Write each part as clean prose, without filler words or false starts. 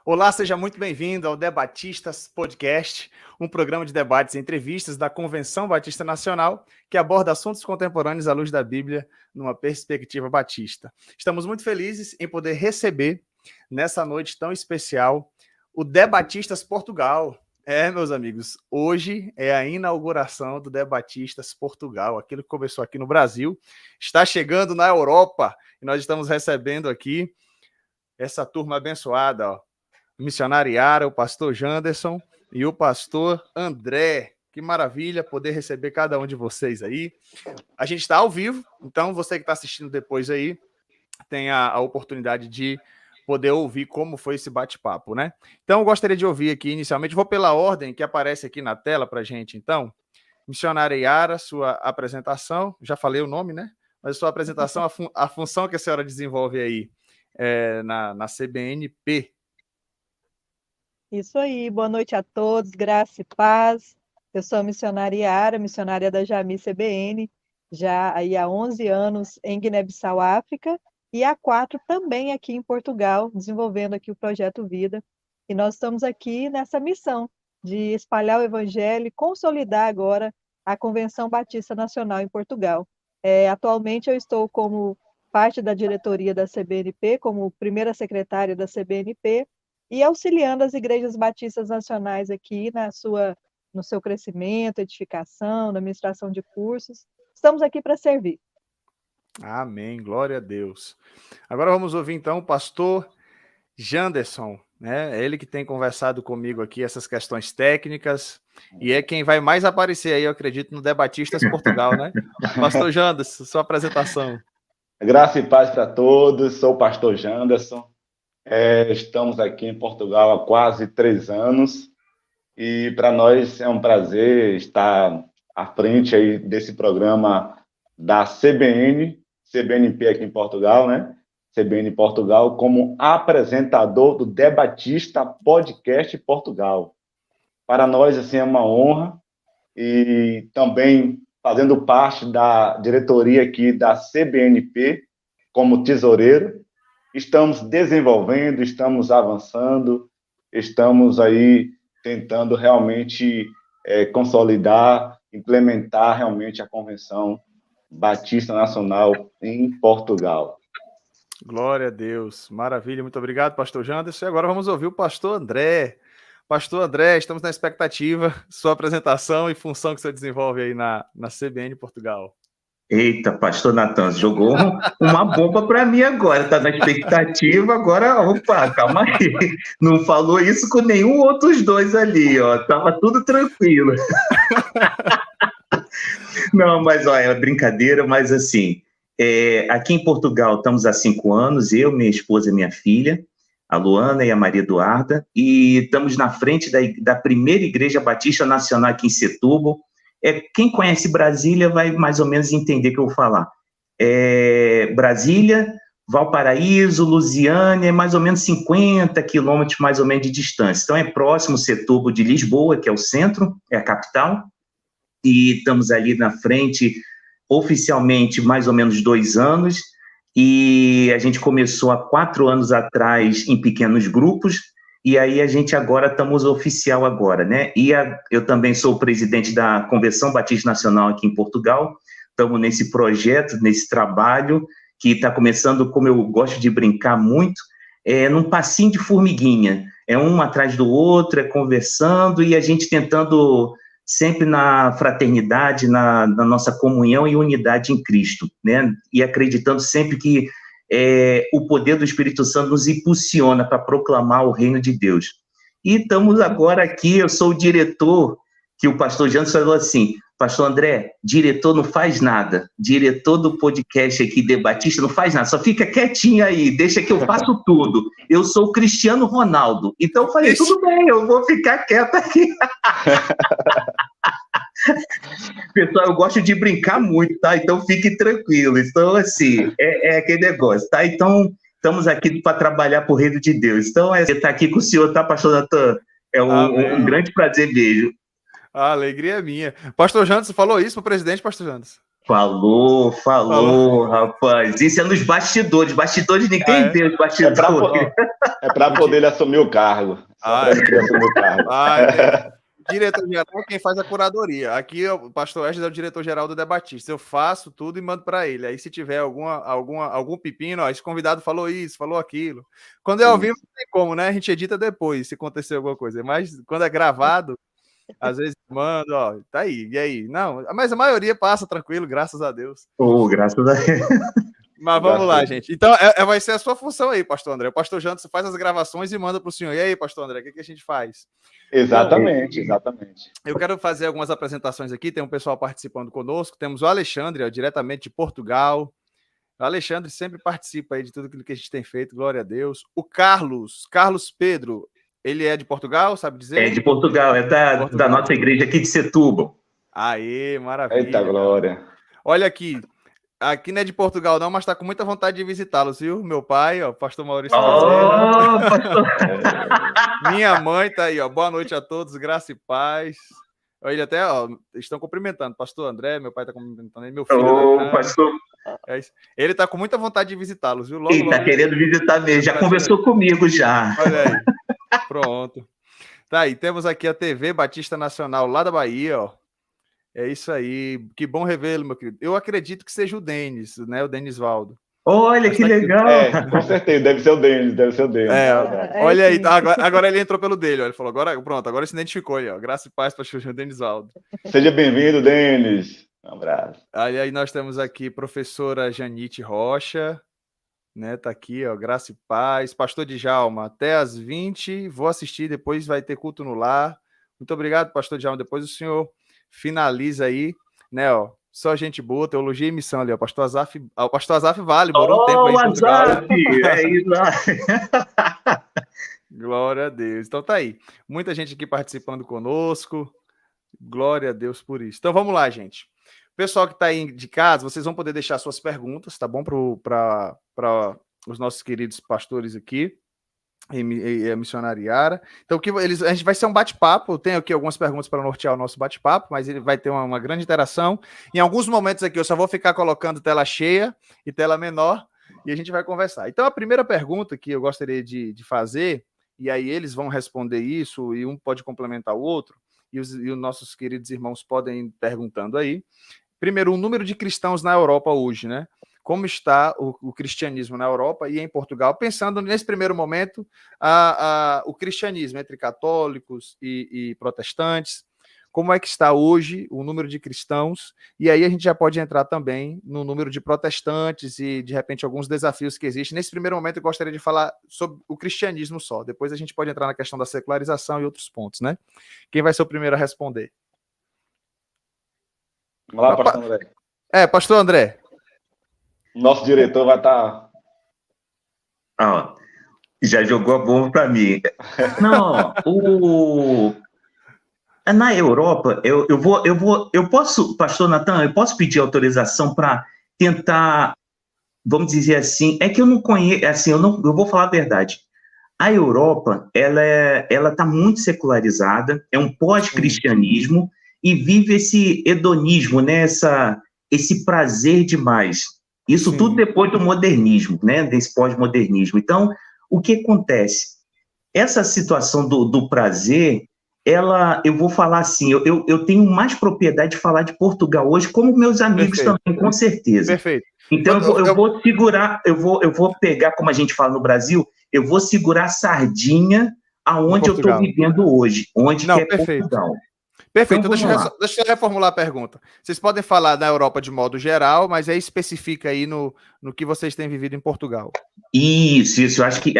Olá, seja muito bem-vindo ao Debatistas Podcast, um programa de debates e entrevistas da Convenção Batista Nacional que aborda assuntos contemporâneos à luz da Bíblia numa perspectiva batista. Estamos muito felizes em poder receber, nessa noite tão especial, o Debatistas Portugal. Meus amigos, hoje é a inauguração do Debatistas Portugal, aquilo que começou aqui no Brasil, está chegando na Europa e nós estamos recebendo aqui essa turma abençoada, ó. O missionário Yara, o pastor Janderson e o pastor André. Que maravilha poder receber cada um de vocês aí. A gente está ao vivo, então você que está assistindo depois aí tem a oportunidade de poder ouvir como foi esse bate-papo, né? Então eu gostaria de ouvir aqui inicialmente, vou pela ordem que aparece aqui na tela para a gente, então. Missionária Yara, sua apresentação, já falei o nome, né? Mas sua apresentação, a função que a senhora desenvolve aí na CBNP. Isso aí, boa noite a todos, graça e paz. Eu sou a missionária Yara, missionária da Jami CBN, já aí há 11 anos em Guiné-Bissau, África, e há 4 também aqui em Portugal, desenvolvendo aqui o Projeto Vida. E nós estamos aqui nessa missão de espalhar o Evangelho e consolidar agora a Convenção Batista Nacional em Portugal. Atualmente eu estou como parte da diretoria da CBNP, como primeira secretária da CBNP, e auxiliando as igrejas batistas nacionais aqui no seu crescimento, edificação, na ministração de cursos. Estamos aqui para servir. Amém, glória a Deus. Agora vamos ouvir então o pastor Janderson, né? É ele que tem conversado comigo aqui essas questões técnicas e é quem vai mais aparecer aí, eu acredito, no Debatistas Portugal, né? Pastor Janderson, sua apresentação. Graça e paz para todos, sou o pastor Janderson. Estamos aqui em Portugal há quase 3 anos e para nós é um prazer estar à frente aí desse programa da CBNP aqui em Portugal, né? CBN Portugal, como apresentador do Debatista Podcast Portugal. Para nós, assim, é uma honra e também fazendo parte da diretoria aqui da CBNP como tesoureiro. Estamos desenvolvendo, estamos avançando, estamos aí tentando realmente consolidar, implementar realmente a Convenção Batista Nacional em Portugal. Glória a Deus, maravilha, muito obrigado, pastor Janderson. E agora vamos ouvir o pastor André. Pastor André, estamos na expectativa, sua apresentação e função que você desenvolve aí na CBN Portugal. Eita, pastor Natan, jogou uma bomba para mim agora, tá na expectativa, agora, opa, calma aí, não falou isso com nenhum outros dois ali, ó, tava tudo tranquilo. Não, mas ó, é brincadeira, mas assim, aqui em Portugal estamos há 5 anos, eu, minha esposa e minha filha, a Luana e a Maria Eduarda, e estamos na frente da primeira Igreja Batista Nacional aqui em Setúbal. Quem conhece Brasília vai mais ou menos entender o que eu vou falar. Brasília, Valparaíso, Lusiânia, é mais ou menos 50 quilômetros mais ou menos de distância. Então é próximo Setúbal de Lisboa, que é o centro, é a capital, e estamos ali na frente oficialmente mais ou menos 2 anos, e a gente começou há 4 anos atrás em pequenos grupos, e aí a gente agora estamos oficial agora, né? E eu também sou o presidente da Convenção Batista Nacional aqui em Portugal, estamos nesse projeto, nesse trabalho, que está começando, como eu gosto de brincar muito, num passinho de formiguinha, um atrás do outro, conversando, e a gente tentando sempre na fraternidade, na nossa comunhão e unidade em Cristo, né? E acreditando sempre que o poder do Espírito Santo nos impulsiona para proclamar o reino de Deus. E estamos agora aqui, eu sou o diretor, que o pastor Janderson falou assim, pastor André, diretor não faz nada, diretor do podcast aqui, Debatista, não faz nada, só fica quietinho aí, deixa que eu faço tudo. Eu sou o Cristiano Ronaldo. Então eu falei, tudo bem, eu vou ficar quieto aqui. Pessoal, eu gosto de brincar muito, tá? Então fique tranquilo. Então, assim, é aquele negócio, tá? Então, estamos aqui para trabalhar para o reino de Deus. Então, estar aqui com o senhor, tá, pastor Natan? É um grande prazer mesmo. A alegria é minha. Pastor Janderson falou isso para o presidente, pastor Janderson? Falou, rapaz. Isso é nos bastidores. Bastidores, ninguém vê os bastidores. É para poder ele assumir o cargo. Diretor-geral é quem faz a curadoria. Aqui o pastor Esdras é o diretor-geral do Debatista. Eu faço tudo e mando para ele. Aí se tiver algum pepino, ó, esse convidado falou isso, falou aquilo. Quando é ao vivo não tem como, né? A gente edita depois, se acontecer alguma coisa. Mas quando é gravado, às vezes manda, ó, tá aí, e aí? Não, mas a maioria passa tranquilo, graças a Deus. Graças a Deus. Mas vamos lá, gente. Então, vai ser a sua função aí, pastor André. O pastor Janderson faz as gravações e manda para o senhor. E aí, pastor André, o que a gente faz? Exatamente. Eu quero fazer algumas apresentações aqui. Tem um pessoal participando conosco. Temos o Alexandre, ó, diretamente de Portugal. O Alexandre sempre participa aí de tudo aquilo que a gente tem feito, glória a Deus. O Carlos Pedro, ele é de Portugal, sabe dizer? É de Portugal, da nossa igreja aqui de Setúbal. Aê, maravilha. Eita, glória. Olha aqui não é de Portugal não, mas está com muita vontade de visitá-los, viu? Meu pai, ó, pastor Maurício. Pastor. Minha mãe tá aí, ó. Boa noite a todos, graça e paz. Ele até, ó, estão cumprimentando. Pastor André, meu pai está cumprimentando ele, meu filho. Pastor. Ele está com muita vontade de visitá-los, viu? Ele está querendo visitar mesmo, já conversou comigo já. Olha aí, pronto. Tá aí, temos aqui a TV Batista Nacional lá da Bahia, ó. É isso aí, que bom revê-lo, meu querido. Eu acredito que seja o Denis, né? O Denisvaldo. Olha, que legal! Com certeza, deve ser o Denis. Olha aí, agora ele entrou pelo dele, ó, ele falou, agora se identificou aí, ó. Graça e paz para o Denisvaldo. Seja bem-vindo, Denis. Um abraço. Aí nós temos aqui professora Janite Rocha, né? Tá aqui, ó, graça e paz. Pastor Djalma, até às 20, vou assistir, depois vai ter culto no lar. Muito obrigado, pastor Djalma. Depois o senhor finaliza aí, né, ó, só gente boa, teologia e missão ali, ó, o pastor Azaf vale, morou um tempo aí em Portugal. É isso aí. Glória a Deus. Então tá aí, muita gente aqui participando conosco, glória a Deus por isso. Então vamos lá, gente. Pessoal que tá aí de casa, vocês vão poder deixar suas perguntas, tá bom, para os nossos queridos pastores aqui. E a missionária Yara. Então, a gente vai ser um bate-papo. Tem aqui algumas perguntas para nortear o nosso bate-papo, mas ele vai ter uma grande interação. Em alguns momentos aqui, eu só vou ficar colocando tela cheia e tela menor, e a gente vai conversar. Então, a primeira pergunta que eu gostaria de fazer, e aí eles vão responder isso, e um pode complementar o outro, e os nossos queridos irmãos podem ir perguntando aí. Primeiro, o número de cristãos na Europa hoje, né? Como está o cristianismo na Europa e em Portugal, pensando nesse primeiro momento o cristianismo entre católicos e protestantes, como é que está hoje o número de cristãos, e aí a gente já pode entrar também no número de protestantes e, de repente, alguns desafios que existem. Nesse primeiro momento eu gostaria de falar sobre o cristianismo só, depois a gente pode entrar na questão da secularização e outros pontos, né? Quem vai ser o primeiro a responder? Vamos lá, pastor André. Pastor André. Nosso diretor vai estar... Já jogou a bomba para mim. Não, na Europa, eu posso, pastor Natan, eu posso pedir autorização para tentar, vamos dizer assim, é que eu não conheço, assim, eu vou falar a verdade. A Europa, ela está muito secularizada, é um pós-cristianismo e vive esse hedonismo, né, esse prazer demais. Isso tudo depois do modernismo, né, desse pós-modernismo. Então, o que acontece? Essa situação do prazer, eu vou falar assim, eu tenho mais propriedade de falar de Portugal hoje, como meus amigos também, com certeza. Perfeito. Então, eu vou segurar, eu vou pegar, como a gente fala no Brasil, eu vou segurar a sardinha aonde eu estou vivendo hoje, onde que é Portugal. Perfeito, então, deixa eu reformular a pergunta. Vocês podem falar da Europa de modo geral, mas aí especifica aí no que vocês têm vivido em Portugal. Isso, eu acho que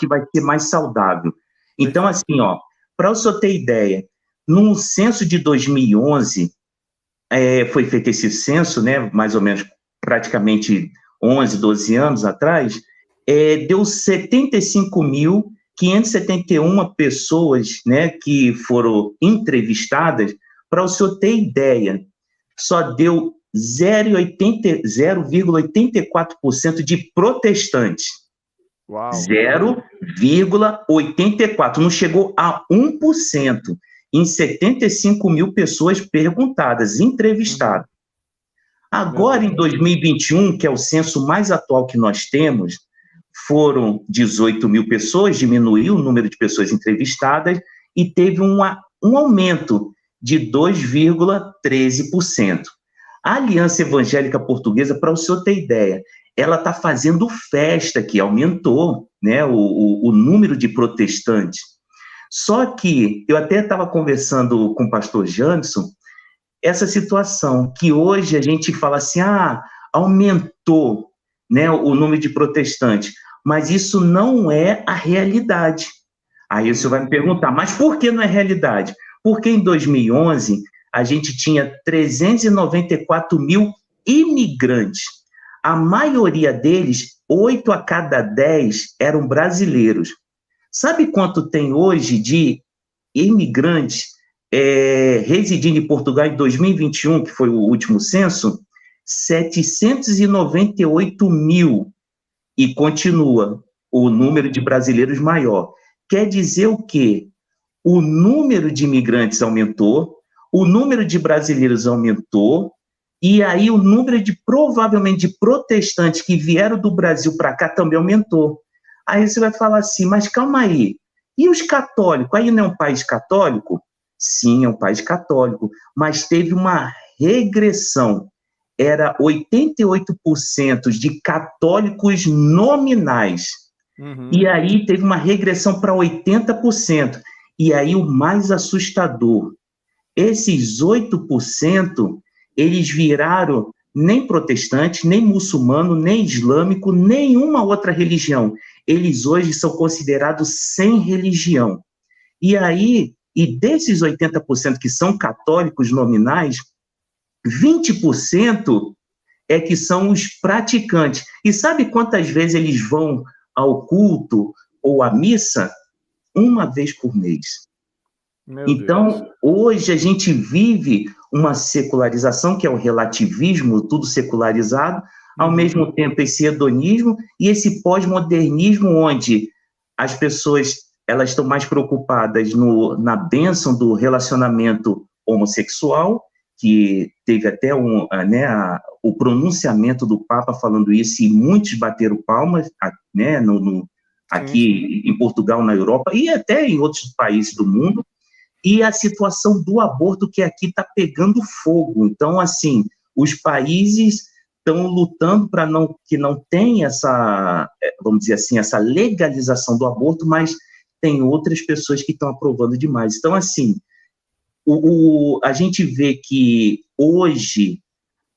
vai ser mais saudável. Então, assim, para o senhor ter ideia, no censo de 2011, foi feito esse censo, né, mais ou menos praticamente 11, 12 anos atrás, deu 75.571 pessoas, né, que foram entrevistadas. Para o senhor ter ideia, só deu 0,84% de protestantes. Uau. 0,84%, não chegou a 1% em 75 mil pessoas perguntadas, entrevistadas. Agora, em 2021, que é o censo mais atual que nós temos, foram 18 mil pessoas, diminuiu o número de pessoas entrevistadas e teve um aumento de 2,13%. A Aliança Evangélica Portuguesa, para o senhor ter ideia, ela está fazendo festa, que aumentou, né, o número de protestantes. Só que eu até estava conversando com o pastor Janderson, essa situação que hoje a gente fala assim, aumentou, né, o número de protestantes, mas isso não é a realidade. Aí o senhor vai me perguntar, mas por que não é realidade? Porque em 2011 a gente tinha 394 mil imigrantes. A maioria deles, 8 a cada 10, eram brasileiros. Sabe quanto tem hoje de imigrantes residindo em Portugal em 2021, que foi o último censo? 798 mil. E continua o número de brasileiros maior. Quer dizer o quê? O número de imigrantes aumentou, o número de brasileiros aumentou, e aí o número provavelmente, de protestantes que vieram do Brasil para cá também aumentou. Aí você vai falar assim, mas calma aí, e os católicos? Aí não é um país católico? Sim, é um país católico, mas teve uma regressão. Era 88% de católicos nominais. E aí teve uma regressão para 80%. E aí o mais assustador, esses 8%, eles viraram nem protestante, nem muçulmano, nem islâmico, nenhuma outra religião. Eles hoje são considerados sem religião. E aí, e desses 80% que são católicos nominais, 20% é que são os praticantes. E sabe quantas vezes eles vão ao culto ou à missa? Uma vez por mês. Então, hoje a gente vive uma secularização, que é o relativismo, tudo secularizado, ao mesmo tempo esse hedonismo e esse pós-modernismo, onde as pessoas elas estão mais preocupadas na bênção do relacionamento homossexual, que teve até o pronunciamento do Papa falando isso, e muitos bateram palmas, né, aqui em Portugal, na Europa, e até em outros países do mundo, e a situação do aborto, que aqui está pegando fogo. Então, assim, os países estão lutando para que não tenha essa, vamos dizer assim, essa legalização do aborto, mas tem outras pessoas que estão aprovando demais. Então, assim, a gente vê que hoje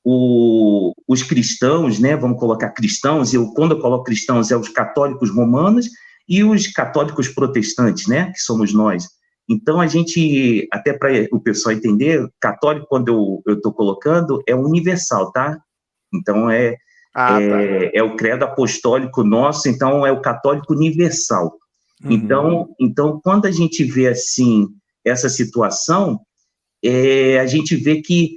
os cristãos, né, vamos colocar cristãos, quando eu coloco cristãos, os católicos romanos e os católicos protestantes, né, que somos nós. Então, a gente, até para o pessoal entender, católico, quando eu estou colocando, é universal, tá? Então, é o credo apostólico nosso, então é o católico universal. Então, quando a gente vê, assim, essa situação, a gente vê que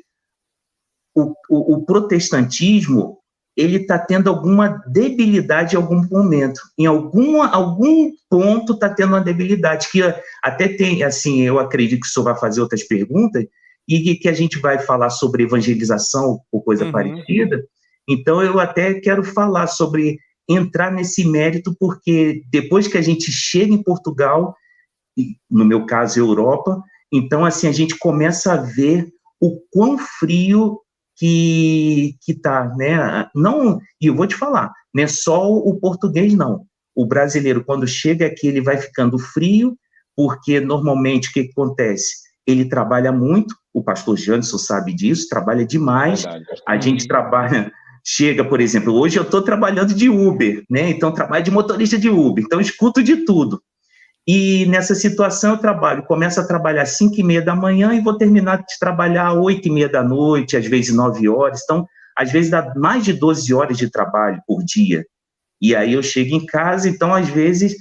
o protestantismo, ele está tendo alguma debilidade em algum momento. Em algum ponto está tendo uma debilidade, que até tem, assim, eu acredito que o senhor vai fazer outras perguntas, e que a gente vai falar sobre evangelização ou coisa parecida. Então, eu até quero falar sobre entrar nesse mérito, porque depois que a gente chega em Portugal, no meu caso, Europa, então, assim, a gente começa a ver o quão frio que tá, né? Não, e eu vou te falar, não é só o português, não. O brasileiro, quando chega aqui, ele vai ficando frio, porque normalmente o que acontece? Ele trabalha muito, o pastor Janderson sabe disso, trabalha demais. Verdade. A gente trabalha, chega, por exemplo, hoje eu estou trabalhando de Uber, né? Então, trabalho de motorista de Uber, então escuto de tudo. E nessa situação eu começo a trabalhar às 5h30 da manhã e vou terminar de trabalhar às 8h30 da noite, às vezes 9 horas. Então, às vezes dá mais de 12 horas de trabalho por dia. E aí eu chego em casa, então, às vezes,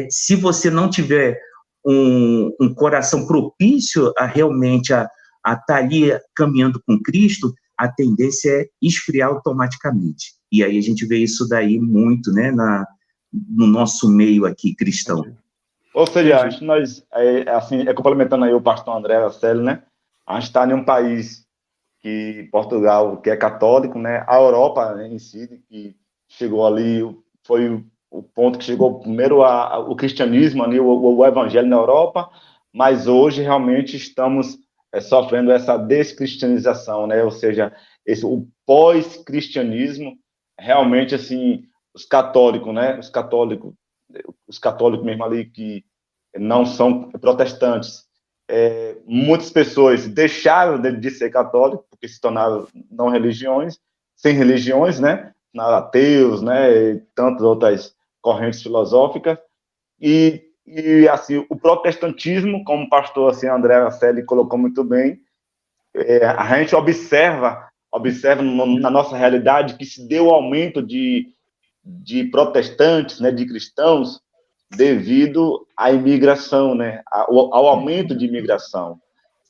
se você não tiver um coração propício a realmente a estar ali caminhando com Cristo, a tendência é esfriar automaticamente. E aí a gente vê isso daí muito, né, no nosso meio aqui cristão. Ou seja, a gente, nós, complementando aí o pastor André Lacelli, né? A gente está em um país que Portugal, que é católico, né? A Europa em si, que chegou ali, foi o ponto que chegou primeiro o cristianismo, ali, o evangelho na Europa, mas hoje realmente estamos sofrendo essa descristianização, né? Ou seja, o pós-cristianismo, realmente, assim, os católicos, né? Os católicos mesmo ali que não são protestantes, muitas pessoas deixaram de ser católicos porque se tornaram não religiões, sem religiões, né? Ateus, né? E tantas outras correntes filosóficas. E assim, o protestantismo, como o pastor assim, André Araceli colocou muito bem, a gente observa na nossa realidade que se deu aumento de protestantes, né, de cristãos, devido à imigração, né, ao aumento de imigração,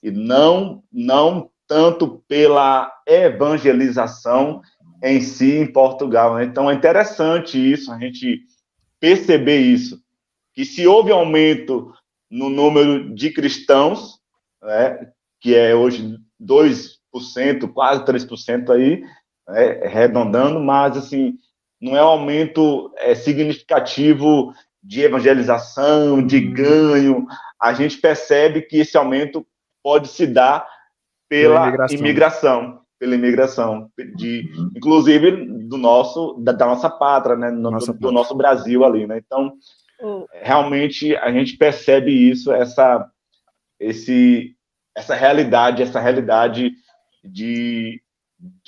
e não tanto pela evangelização em si em Portugal, né? Então é interessante isso, a gente perceber isso, que se houve aumento no número de cristãos, né, que é hoje 2%, quase 3% aí, né, arredondando, mas assim, não é um aumento significativo de evangelização, de ganho. A gente percebe que esse aumento pode se dar pela imigração, inclusive da nossa pátria, né, do nosso Brasil ali, né? Então, realmente a gente percebe isso, essa realidade de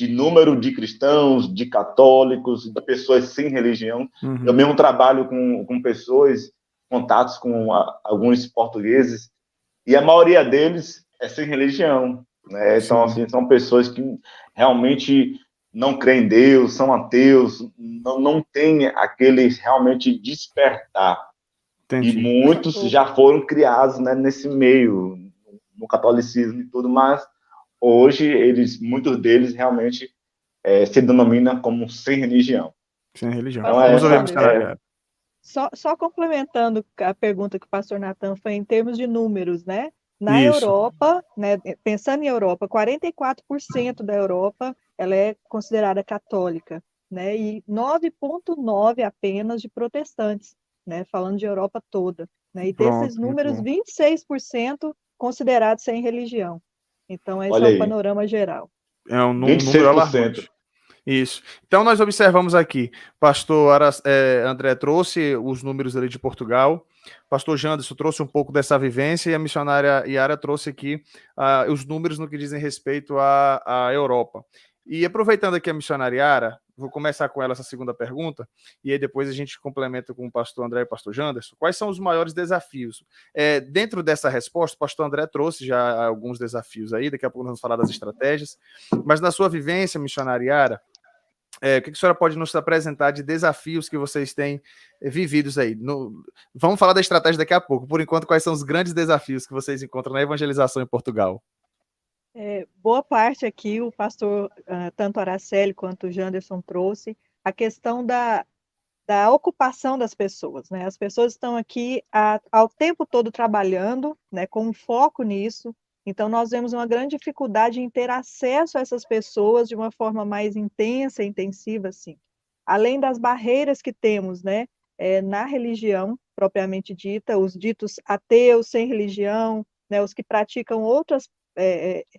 número de cristãos, de católicos, de pessoas sem religião. Uhum. Eu mesmo trabalho com pessoas, contatos com alguns portugueses, e a maioria deles é sem religião, né? Então, assim, são pessoas que realmente não creem em Deus, são ateus, não têm aquele realmente despertar. Entendi. E muitos já foram criados, né, nesse meio, no catolicismo e tudo, mas hoje muitos deles realmente se denominam como sem religião. Sem religião. Então, vamos ouvir a missionária. Só complementando a pergunta que o pastor Natan foi em termos de números, né? Na Europa, né, pensando em Europa, 44% da Europa ela é considerada católica, né? E 9,9% apenas de protestantes, né? Falando de Europa toda, né? E desses números, 26% considerados sem religião. Então, esse é o panorama geral. É um número alarmante. Isso. Então, nós observamos aqui, pastor André trouxe os números ali de Portugal, pastor Janderson trouxe um pouco dessa vivência, e a missionária Yara trouxe aqui os números no que dizem respeito à Europa. E aproveitando aqui a missionária Yara, vou começar com ela essa segunda pergunta, e aí depois a gente complementa com o pastor André e o pastor Janderson. Quais são os maiores desafios? Dentro dessa resposta, o pastor André trouxe já alguns desafios aí, daqui a pouco nós vamos falar das estratégias, mas na sua vivência, missionária Yara, o que a senhora pode nos apresentar de desafios que vocês têm vividos aí? Vamos falar da estratégia daqui a pouco. Por enquanto, quais são os grandes desafios que vocês encontram na evangelização em Portugal? Boa parte aqui, o pastor, tanto Araceli quanto o Janderson trouxe, a questão da ocupação das pessoas, né? As pessoas estão aqui ao tempo todo trabalhando, né, com um foco nisso. Então, nós vemos uma grande dificuldade em ter acesso a essas pessoas de uma forma mais intensa, intensiva, assim. Além das barreiras que temos, né, na religião, propriamente dita, os ditos ateus, sem religião, né, os que praticam outras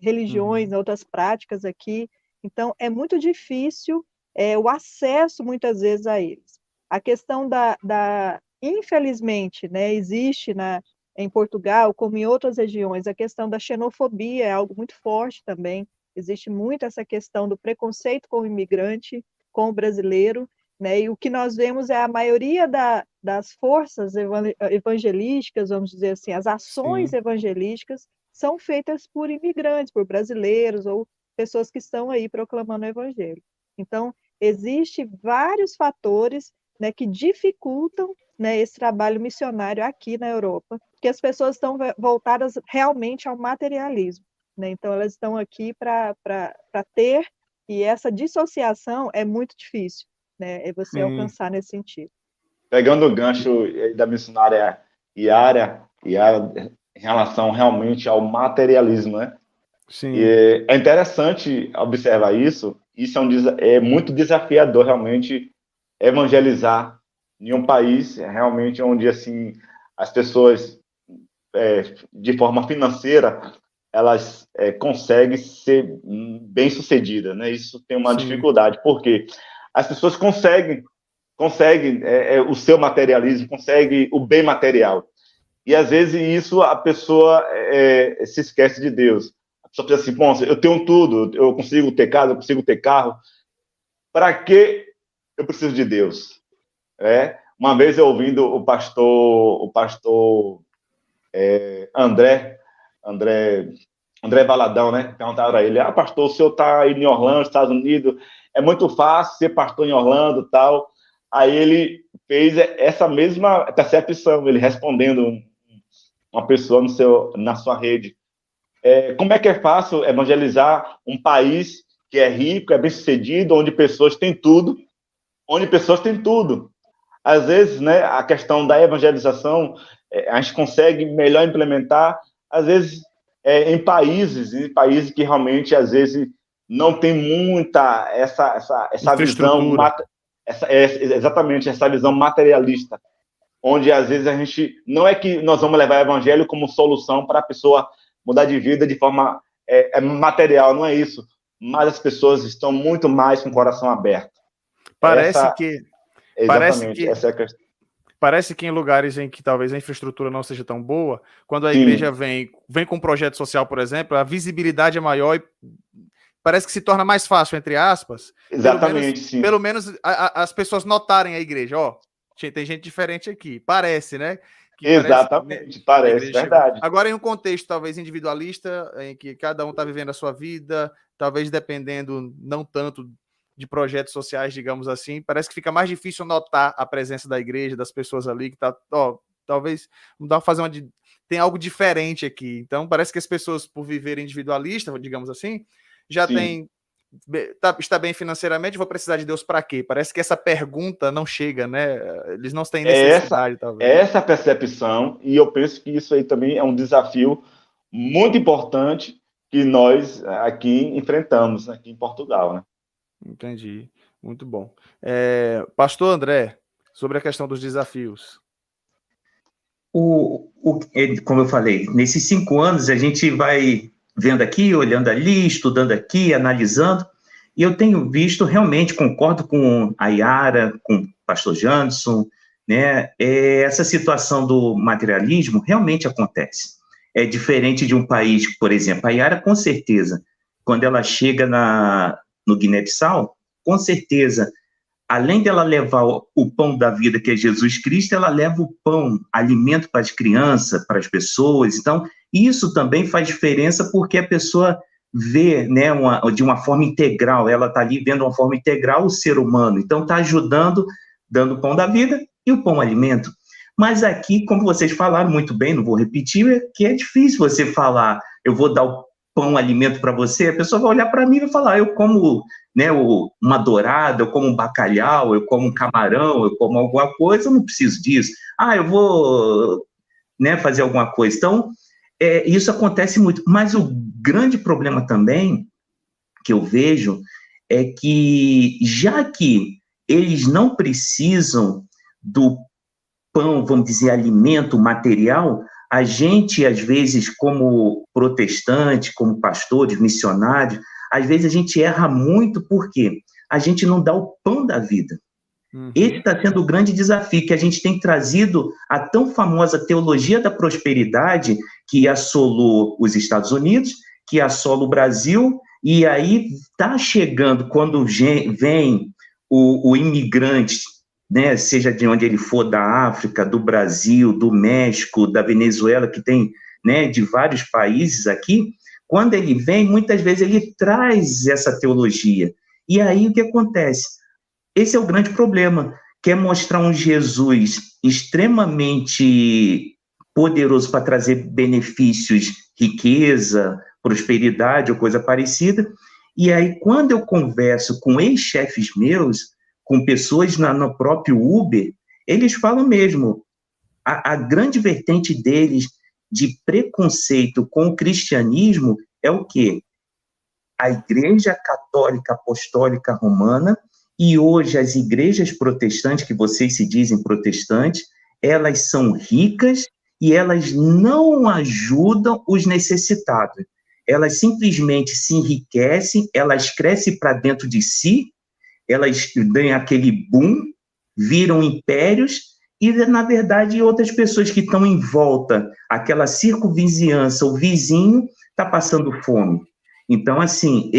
religiões, outras práticas aqui. Então, é muito difícil o acesso, muitas vezes, a eles. A questão infelizmente, né, existe em Portugal, como em outras regiões, a questão da xenofobia é algo muito forte também. Existe muito essa questão do preconceito com o imigrante, com o brasileiro, né? E o que nós vemos é a maioria das forças evangelísticas, vamos dizer assim, as ações evangelísticas são feitas por imigrantes, por brasileiros ou pessoas que estão aí proclamando o evangelho. Então, existem vários fatores, né, que dificultam, né, esse trabalho missionário aqui na Europa, porque as pessoas estão voltadas realmente ao materialismo, né? Então, elas estão aqui para ter, e essa dissociação é muito difícil, né, você alcançar nesse sentido. Pegando o gancho da missionária Yara, em relação realmente ao materialismo, né? Sim. E é interessante observar isso. Isso é muito desafiador, realmente, evangelizar em um país realmente onde assim as pessoas de forma financeira elas conseguem ser bem-sucedidas, né? Isso tem uma dificuldade, porque as pessoas conseguem o seu materialismo, conseguem o bem material. E às vezes isso a pessoa se esquece de Deus. A pessoa pensa assim, bom, eu tenho tudo, eu consigo ter casa, eu consigo ter carro, para que eu preciso de Deus? Uma vez eu ouvindo o pastor André Valadão, né? Perguntaram a ele, pastor, o senhor está aí em Orlando, Estados Unidos, é muito fácil ser pastor em Orlando e tal. Aí ele fez essa mesma percepção, ele respondendo uma pessoa na sua rede. Como é que é fácil evangelizar um país que é rico, é bem-sucedido, onde pessoas têm tudo? Às vezes, né, a questão da evangelização, a gente consegue melhor implementar, às vezes, em países que realmente, às vezes, não tem muita essa visão, exatamente, essa visão materialista, onde, às vezes, a gente, não é que nós vamos levar o evangelho como solução para a pessoa mudar de vida de forma material, não é isso, mas as pessoas estão muito mais com o coração aberto. Parece que essa é a questão. Parece que em lugares em que talvez a infraestrutura não seja tão boa, quando a igreja vem com um projeto social, por exemplo, a visibilidade é maior e parece que se torna mais fácil, entre aspas. Exatamente, pelo menos as pessoas notarem a igreja. Tem gente diferente aqui. Parece, né? Exatamente, parece verdade. Agora, em um contexto talvez individualista, em que cada um está vivendo a sua vida, talvez dependendo não tanto de projetos sociais, digamos assim, parece que fica mais difícil notar a presença da igreja, das pessoas ali, que tá, talvez, não dá para fazer tem algo diferente aqui. Então, parece que as pessoas, por viverem individualista, digamos assim, está bem financeiramente, vou precisar de Deus para quê? Parece que essa pergunta não chega, né? Eles não têm necessidade, talvez. Essa percepção, e eu penso que isso aí também é um desafio muito importante que nós aqui enfrentamos, aqui em Portugal, né? Entendi. Muito bom. Pastor André, sobre a questão dos desafios. Como eu falei, nesses 5 anos a gente vai vendo aqui, olhando ali, estudando aqui, analisando, e eu tenho visto, realmente, concordo com a Yara, com o pastor Janderson, né? Essa situação do materialismo realmente acontece. É diferente de um país, por exemplo, a Yara, com certeza, quando ela chega no Guiné-Bissau, com certeza, além dela levar o pão da vida, que é Jesus Cristo, ela leva o pão, alimento para as crianças, para as pessoas. Então, isso também faz diferença, porque a pessoa vê, né, de uma forma integral, ela está ali vendo de uma forma integral o ser humano. Então, está ajudando, dando o pão da vida e o pão alimento. Mas aqui, como vocês falaram muito bem, não vou repetir, que é difícil você falar, eu vou dar o pão, alimento para você, a pessoa vai olhar para mim e vai falar, eu como, né, uma dourada, eu como um bacalhau, eu como um camarão, eu como alguma coisa, eu não preciso disso. Eu vou, né, fazer alguma coisa. Então, isso acontece muito. Mas o grande problema também que eu vejo é que, já que eles não precisam do pão, vamos dizer, alimento material, a gente, às vezes, como protestante, como pastores, missionários, às vezes a gente erra muito porque a gente não dá o pão da vida. Esse está sendo o grande desafio, que a gente tem trazido a tão famosa teologia da prosperidade, que assolou os Estados Unidos, que assola o Brasil, e aí está chegando, quando vem o imigrante, né, seja de onde ele for, da África, do Brasil, do México, da Venezuela, que tem, né, de vários países aqui, quando ele vem, muitas vezes ele traz essa teologia. E aí o que acontece? Esse é o grande problema, que é mostrar um Jesus extremamente poderoso para trazer benefícios, riqueza, prosperidade ou coisa parecida, e aí quando eu converso com ex-chefes meus, com pessoas no próprio Uber, eles falam mesmo, a grande vertente deles de preconceito com o cristianismo é o quê? A Igreja Católica Apostólica Romana e hoje as igrejas protestantes, que vocês se dizem protestantes, elas são ricas e elas não ajudam os necessitados. Elas simplesmente se enriquecem, elas crescem para dentro de si, elas ganham aquele boom, viram impérios, e, na verdade, outras pessoas que estão em volta, aquela circunvizinhança, o vizinho, está passando fome. Então, assim,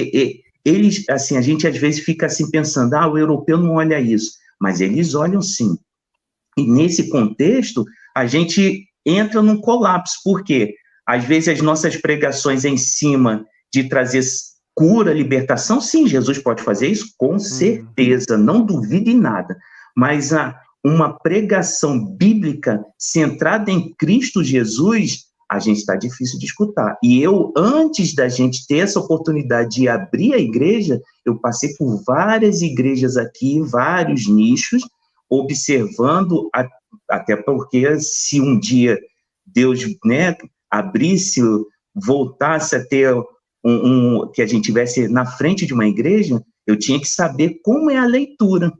eles, assim, a gente às vezes fica assim pensando, o europeu não olha isso, mas eles olham sim. E nesse contexto, a gente entra num colapso, porque às vezes as nossas pregações em cima de trazer cura, libertação, sim, Jesus pode fazer isso, com certeza, não duvide nada, mas uma pregação bíblica centrada em Cristo Jesus, a gente está difícil de escutar. E eu, antes da gente ter essa oportunidade de abrir a igreja, eu passei por várias igrejas aqui, vários nichos, observando, até porque se um dia Deus, né, abrisse, voltasse a ter que a gente tivesse na frente de uma igreja, eu tinha que saber como é a leitura.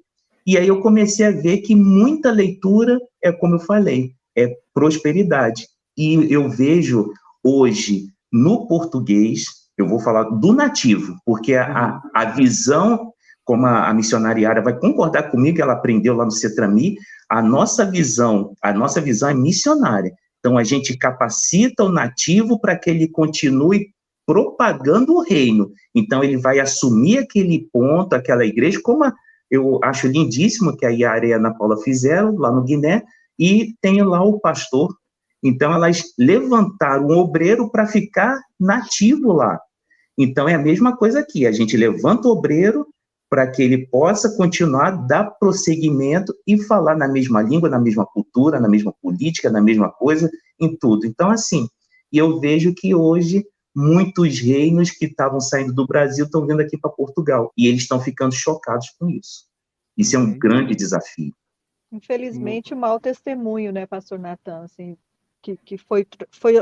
E aí eu comecei a ver que muita leitura é, como eu falei, é prosperidade. E eu vejo hoje, no português, eu vou falar do nativo, porque a visão, como a missionária Yara vai concordar comigo, ela aprendeu lá no Cetrami, a nossa visão é missionária. Então, a gente capacita o nativo para que ele continue propagando o reino. Então, ele vai assumir aquele ponto, aquela igreja, como eu acho lindíssimo que a Yara e a Ana Paula fizeram lá no Guiné, e tem lá o pastor. Então, elas levantaram um obreiro para ficar nativo lá. Então, é a mesma coisa aqui, a gente levanta o obreiro para que ele possa continuar, dar prosseguimento e falar na mesma língua, na mesma cultura, na mesma política, na mesma coisa, em tudo. Então, assim, eu vejo que hoje muitos reinos que estavam saindo do Brasil estão vindo aqui para Portugal, e eles estão ficando chocados com isso. Isso é um grande desafio. Infelizmente, o mau testemunho, né, pastor Natan, assim, que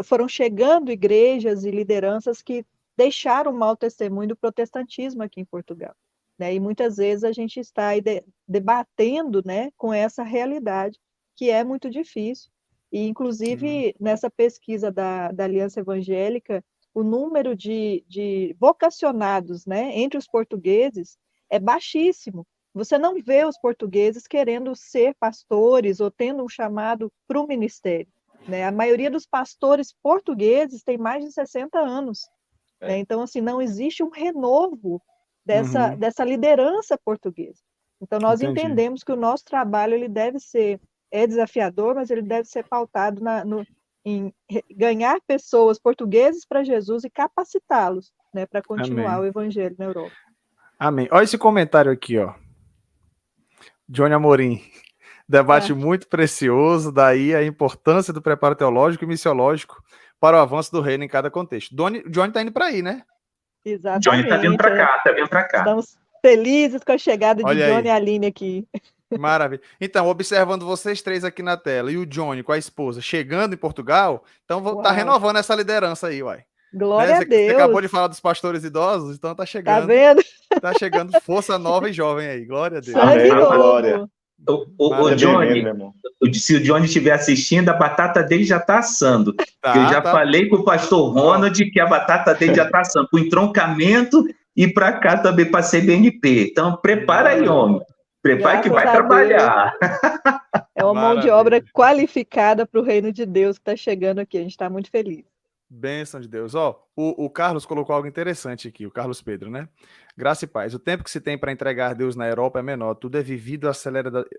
foram chegando igrejas e lideranças que deixaram o mau testemunho do protestantismo aqui em Portugal. Né? E muitas vezes a gente está aí debatendo, né, com essa realidade, que é muito difícil. E, inclusive, nessa pesquisa da Aliança Evangélica, o número de vocacionados, né, entre os portugueses é baixíssimo. Você não vê os portugueses querendo ser pastores ou tendo um chamado para o ministério. Né? A maioria dos pastores portugueses tem mais de 60 anos. Né? Então, assim, não existe um renovo dessa liderança portuguesa. Então, nós entendemos que o nosso trabalho ele deve ser, desafiador, mas ele deve ser pautado em ganhar pessoas portuguesas para Jesus e capacitá-los, né, para continuar o evangelho na Europa. Amém. Olha esse comentário aqui, ó. Johnny Amorim. Debate muito precioso, daí a importância do preparo teológico e missiológico para o avanço do reino em cada contexto. Johnny está indo para aí, né? Exatamente. Johnny está vindo para cá, Estamos felizes com a chegada de Johnny e Aline aqui. Maravilha. Então, observando vocês três aqui na tela e o Johnny com a esposa chegando em Portugal, então tá renovando essa liderança aí, uai. Glória a Deus. Você acabou de falar dos pastores idosos, então tá chegando. Tá vendo? Tá chegando força nova e jovem aí. Glória a Deus. Sangue novo. O Johnny, se o Johnny estiver assistindo, a batata dele já está assando. Eu já falei com o pastor Ronald que a batata dele já está assando, para o entroncamento e para cá também, para a CBNP. Então, prepara aí, homem. Prepara que vai trabalhar. É uma mão de obra qualificada para o reino de Deus que está chegando aqui. A gente está muito feliz. Bênção de Deus. Ó, o Carlos colocou algo interessante aqui, o Carlos Pedro, né? Graça e paz. O tempo que se tem para entregar Deus na Europa é menor. Tudo é vivido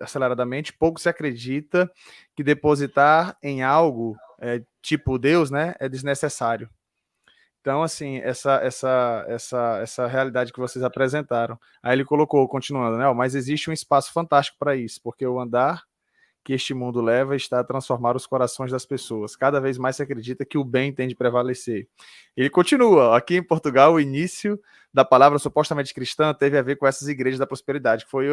aceleradamente. Pouco se acredita que depositar em algo tipo Deus, né, é desnecessário. Então, assim, essa realidade que vocês apresentaram. Aí ele colocou, continuando, né? Ó, mas existe um espaço fantástico para isso, porque o andar que este mundo leva está a transformar os corações das pessoas. Cada vez mais se acredita que o bem tem de prevalecer. Ele continua, aqui em Portugal, o início da palavra supostamente cristã teve a ver com essas igrejas da prosperidade, que foi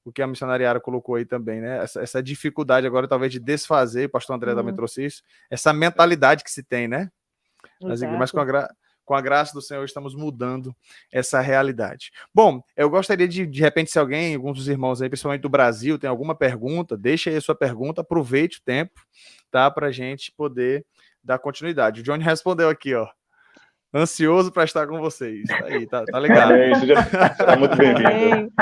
o que a missionária Yara colocou aí também, né? Essa dificuldade agora, talvez, de desfazer, o pastor André também trouxe isso, essa mentalidade que se tem, né? Mas com com a graça do Senhor, estamos mudando essa realidade. Bom, eu gostaria de repente, se alguém, alguns dos irmãos aí, principalmente do Brasil, tem alguma pergunta, deixa aí a sua pergunta, aproveite o tempo, tá? Para a gente poder dar continuidade. O Johnny respondeu aqui, ó. Ansioso para estar com vocês. Tá aí, tá legal. Amém, será muito bem-vindo.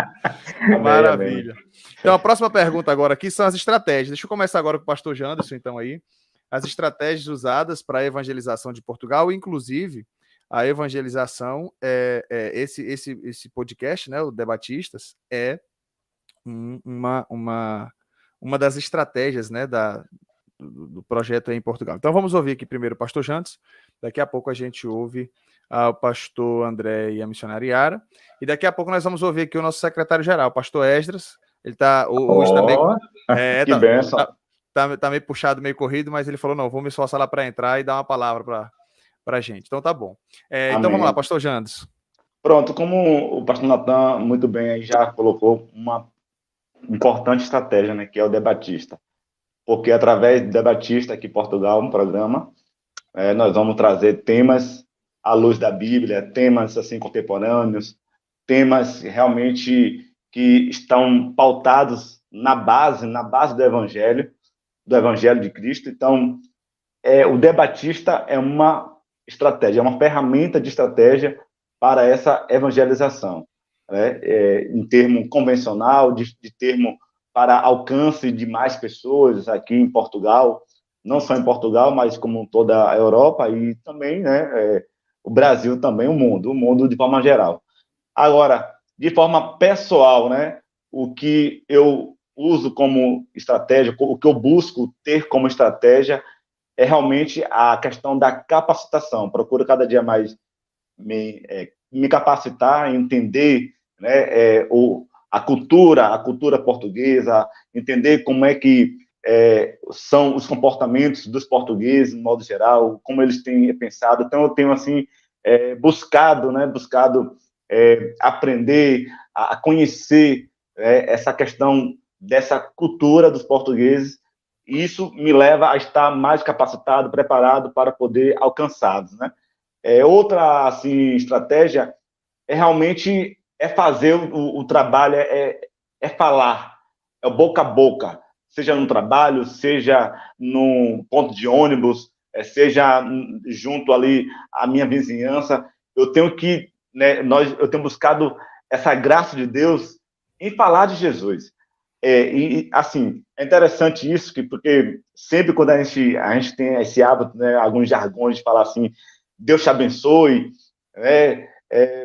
Maravilha. Amém. Então, a próxima pergunta agora aqui são as estratégias. Deixa eu começar agora com o pastor Janderson, então, aí. As estratégias usadas para a evangelização de Portugal, inclusive a evangelização, esse podcast, né, o Debatistas, é uma das estratégias, né, do projeto aí em Portugal. Então, vamos ouvir aqui primeiro o pastor Janderson, daqui a pouco a gente ouve o pastor André e a missionária Yara, e daqui a pouco nós vamos ouvir aqui o nosso secretário-geral, o pastor Esdras. Ele está hoje também... que bênção. Tá meio puxado, meio corrido, mas ele falou, não, vou me esforçar lá para entrar e dar uma palavra para a gente. Então tá bom. Então vamos lá, pastor Janderson. Pronto, como o pastor Natan muito bem aí já colocou uma importante estratégia, né, que é o Debatista. Porque através do Debatista aqui em Portugal, um programa, nós vamos trazer temas à luz da Bíblia, temas assim contemporâneos, temas realmente que estão pautados na base do Evangelho de Cristo. Então, o Debatista é uma estratégia, é uma ferramenta de estratégia para essa evangelização, né? Em termo convencional, de termo para alcance de mais pessoas aqui em Portugal, não só em Portugal, mas como toda a Europa e também, né, o Brasil também, o mundo de forma geral. Agora, de forma pessoal, né, o que eu uso como estratégia, o que eu busco ter como estratégia é realmente a questão da capacitação. Procuro cada dia mais me capacitar, entender, né, a cultura portuguesa, entender como é que são os comportamentos dos portugueses, de modo geral, como eles têm pensado. Então, eu tenho, assim, buscado aprender, a conhecer essa questão dessa cultura dos portugueses, e isso me leva a estar mais capacitado, preparado para poder alcançá-los, né? Outra, assim, estratégia realmente fazer o trabalho, falar, é o boca a boca, seja no trabalho, seja no ponto de ônibus, seja junto ali à minha vizinhança. Eu tenho que, né, eu tenho buscado essa graça de Deus em falar de Jesus. E, assim, é interessante isso, porque sempre quando a gente tem esse hábito, né, alguns jargões de falar assim, Deus te abençoe, né,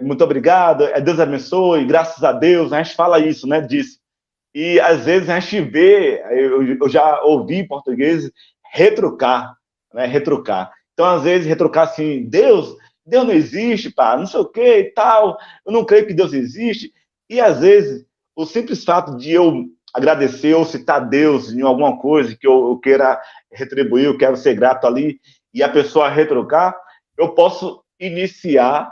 muito obrigado, Deus abençoe, graças a Deus, a gente fala isso, né, disso. E, às vezes, a gente vê, eu já ouvi portugueses retrucar, né, retrucar. Então, às vezes, retrucar assim, Deus não existe, pá, não sei o que e tal, eu não creio que Deus existe. E, às vezes, o simples fato de eu agradecer ou citar Deus em alguma coisa que eu queira retribuir, eu quero ser grato ali, e a pessoa retrucar, eu posso iniciar,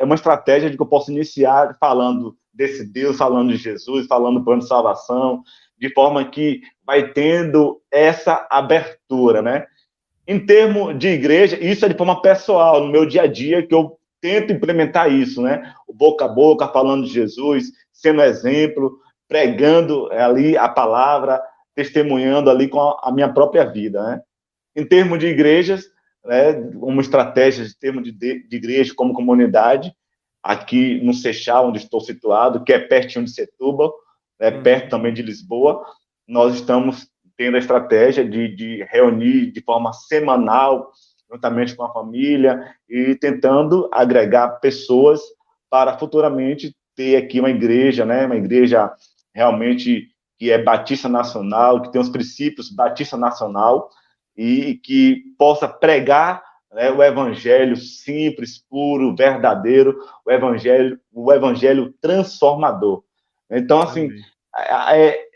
uma estratégia de que eu posso iniciar falando desse Deus, falando de Jesus, falando do plano de salvação, de forma que vai tendo essa abertura, né? Em termos de igreja, isso é de forma pessoal, no meu dia a dia, que eu tento implementar isso, né? O boca a boca, falando de Jesus, sendo exemplo, pregando ali a palavra, testemunhando ali com a minha própria vida, né? Em termos de igrejas, né, como estratégia de termos de igreja como comunidade, aqui no Seixal, onde estou situado, que é pertinho de Setúbal, perto também de Lisboa, nós estamos tendo a estratégia de reunir de forma semanal, juntamente com a família, e tentando agregar pessoas para futuramente ter aqui uma igreja, né, uma igreja realmente que é batista nacional, que tem os princípios batista nacional, e que possa pregar, né, o evangelho simples, puro, verdadeiro, o evangelho transformador. Então, assim,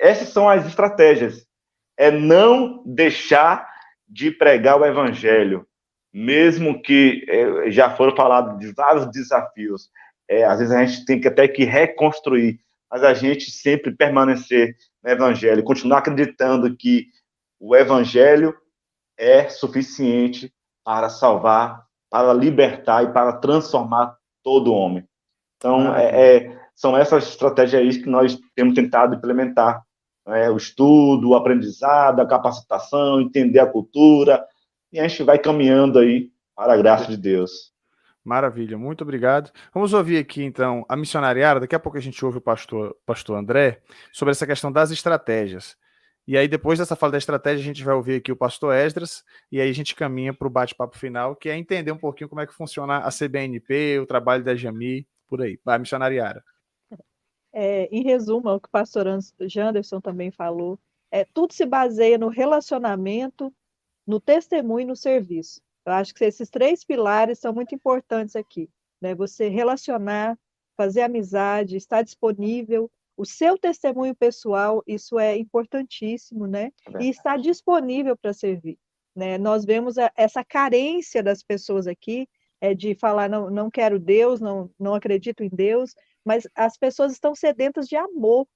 essas são as estratégias. Não deixar de pregar o evangelho, mesmo que já foram falados de vários desafios. Às vezes a gente tem que até que reconstruir, mas a gente sempre permanecer no evangelho, continuar acreditando que o evangelho é suficiente para salvar para libertar e para transformar todo homem. Então, são essas estratégias aí que nós temos tentado implementar. O estudo, o aprendizado, a capacitação, entender a cultura, e a gente vai caminhando aí para a graça de Deus. Maravilha, muito obrigado. Vamos ouvir aqui, então, a missionariada. Daqui a pouco a gente ouve o pastor André sobre essa questão das estratégias. E aí, depois dessa fala da estratégia, a gente vai ouvir aqui o pastor Esdras, e aí a gente caminha para o bate-papo final, que é entender um pouquinho como é que funciona a CBNP, o trabalho da Jami, por aí. Vai, missionariada. Em resumo, o que o pastor Janderson também falou, tudo se baseia no relacionamento, no testemunho e no serviço. Eu acho que esses 3 pilares são muito importantes aqui, né? Você relacionar, fazer amizade, estar disponível, o seu testemunho pessoal, isso é importantíssimo, né? E estar disponível para servir, né? Nós vemos essa carência das pessoas aqui, de falar, não quero Deus, não acredito em Deus, mas as pessoas estão sedentas de amor.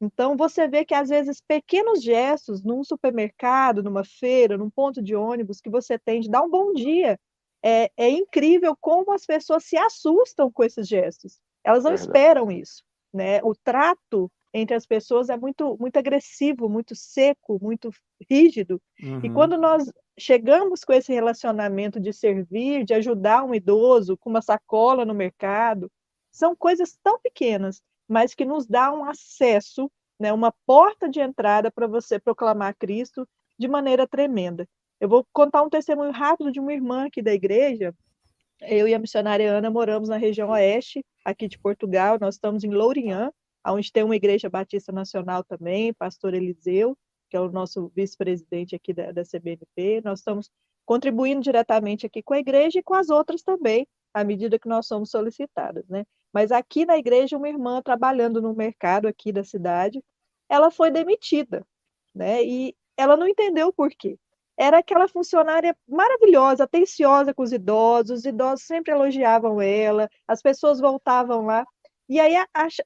Então, você vê que, às vezes, pequenos gestos num supermercado, numa feira, num ponto de ônibus que você tem de dar um bom dia, é incrível como as pessoas se assustam com esses gestos. Elas não esperam isso, né? O trato entre as pessoas é muito, muito agressivo, muito seco, muito rígido. E quando nós chegamos com esse relacionamento de servir, de ajudar um idoso com uma sacola no mercado, são coisas tão pequenas, mas que nos dá um acesso, né, uma porta de entrada para você proclamar Cristo de maneira tremenda. Eu vou contar um testemunho rápido de uma irmã aqui da igreja. Eu e a missionária Ana moramos na região oeste, aqui de Portugal. Nós estamos em Lourinhã, onde tem uma igreja batista nacional também, pastor Eliseu, que é o nosso vice-presidente aqui da CBNP. Nós estamos contribuindo diretamente aqui com a igreja e com as outras também, à medida que nós somos solicitadas, né? Mas aqui na igreja, uma irmã trabalhando no mercado aqui da cidade, ela foi demitida, né? E ela não entendeu o porquê. Era aquela funcionária maravilhosa, atenciosa com os idosos sempre elogiavam ela, as pessoas voltavam lá. E aí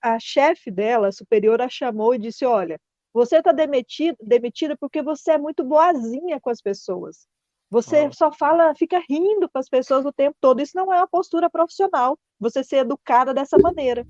a chefe dela, a superiora, a chamou e disse, olha, você está demitida porque você é muito boazinha com as pessoas. Você só fica rindo com as pessoas o tempo todo. Isso não é uma postura profissional, você ser educada dessa maneira.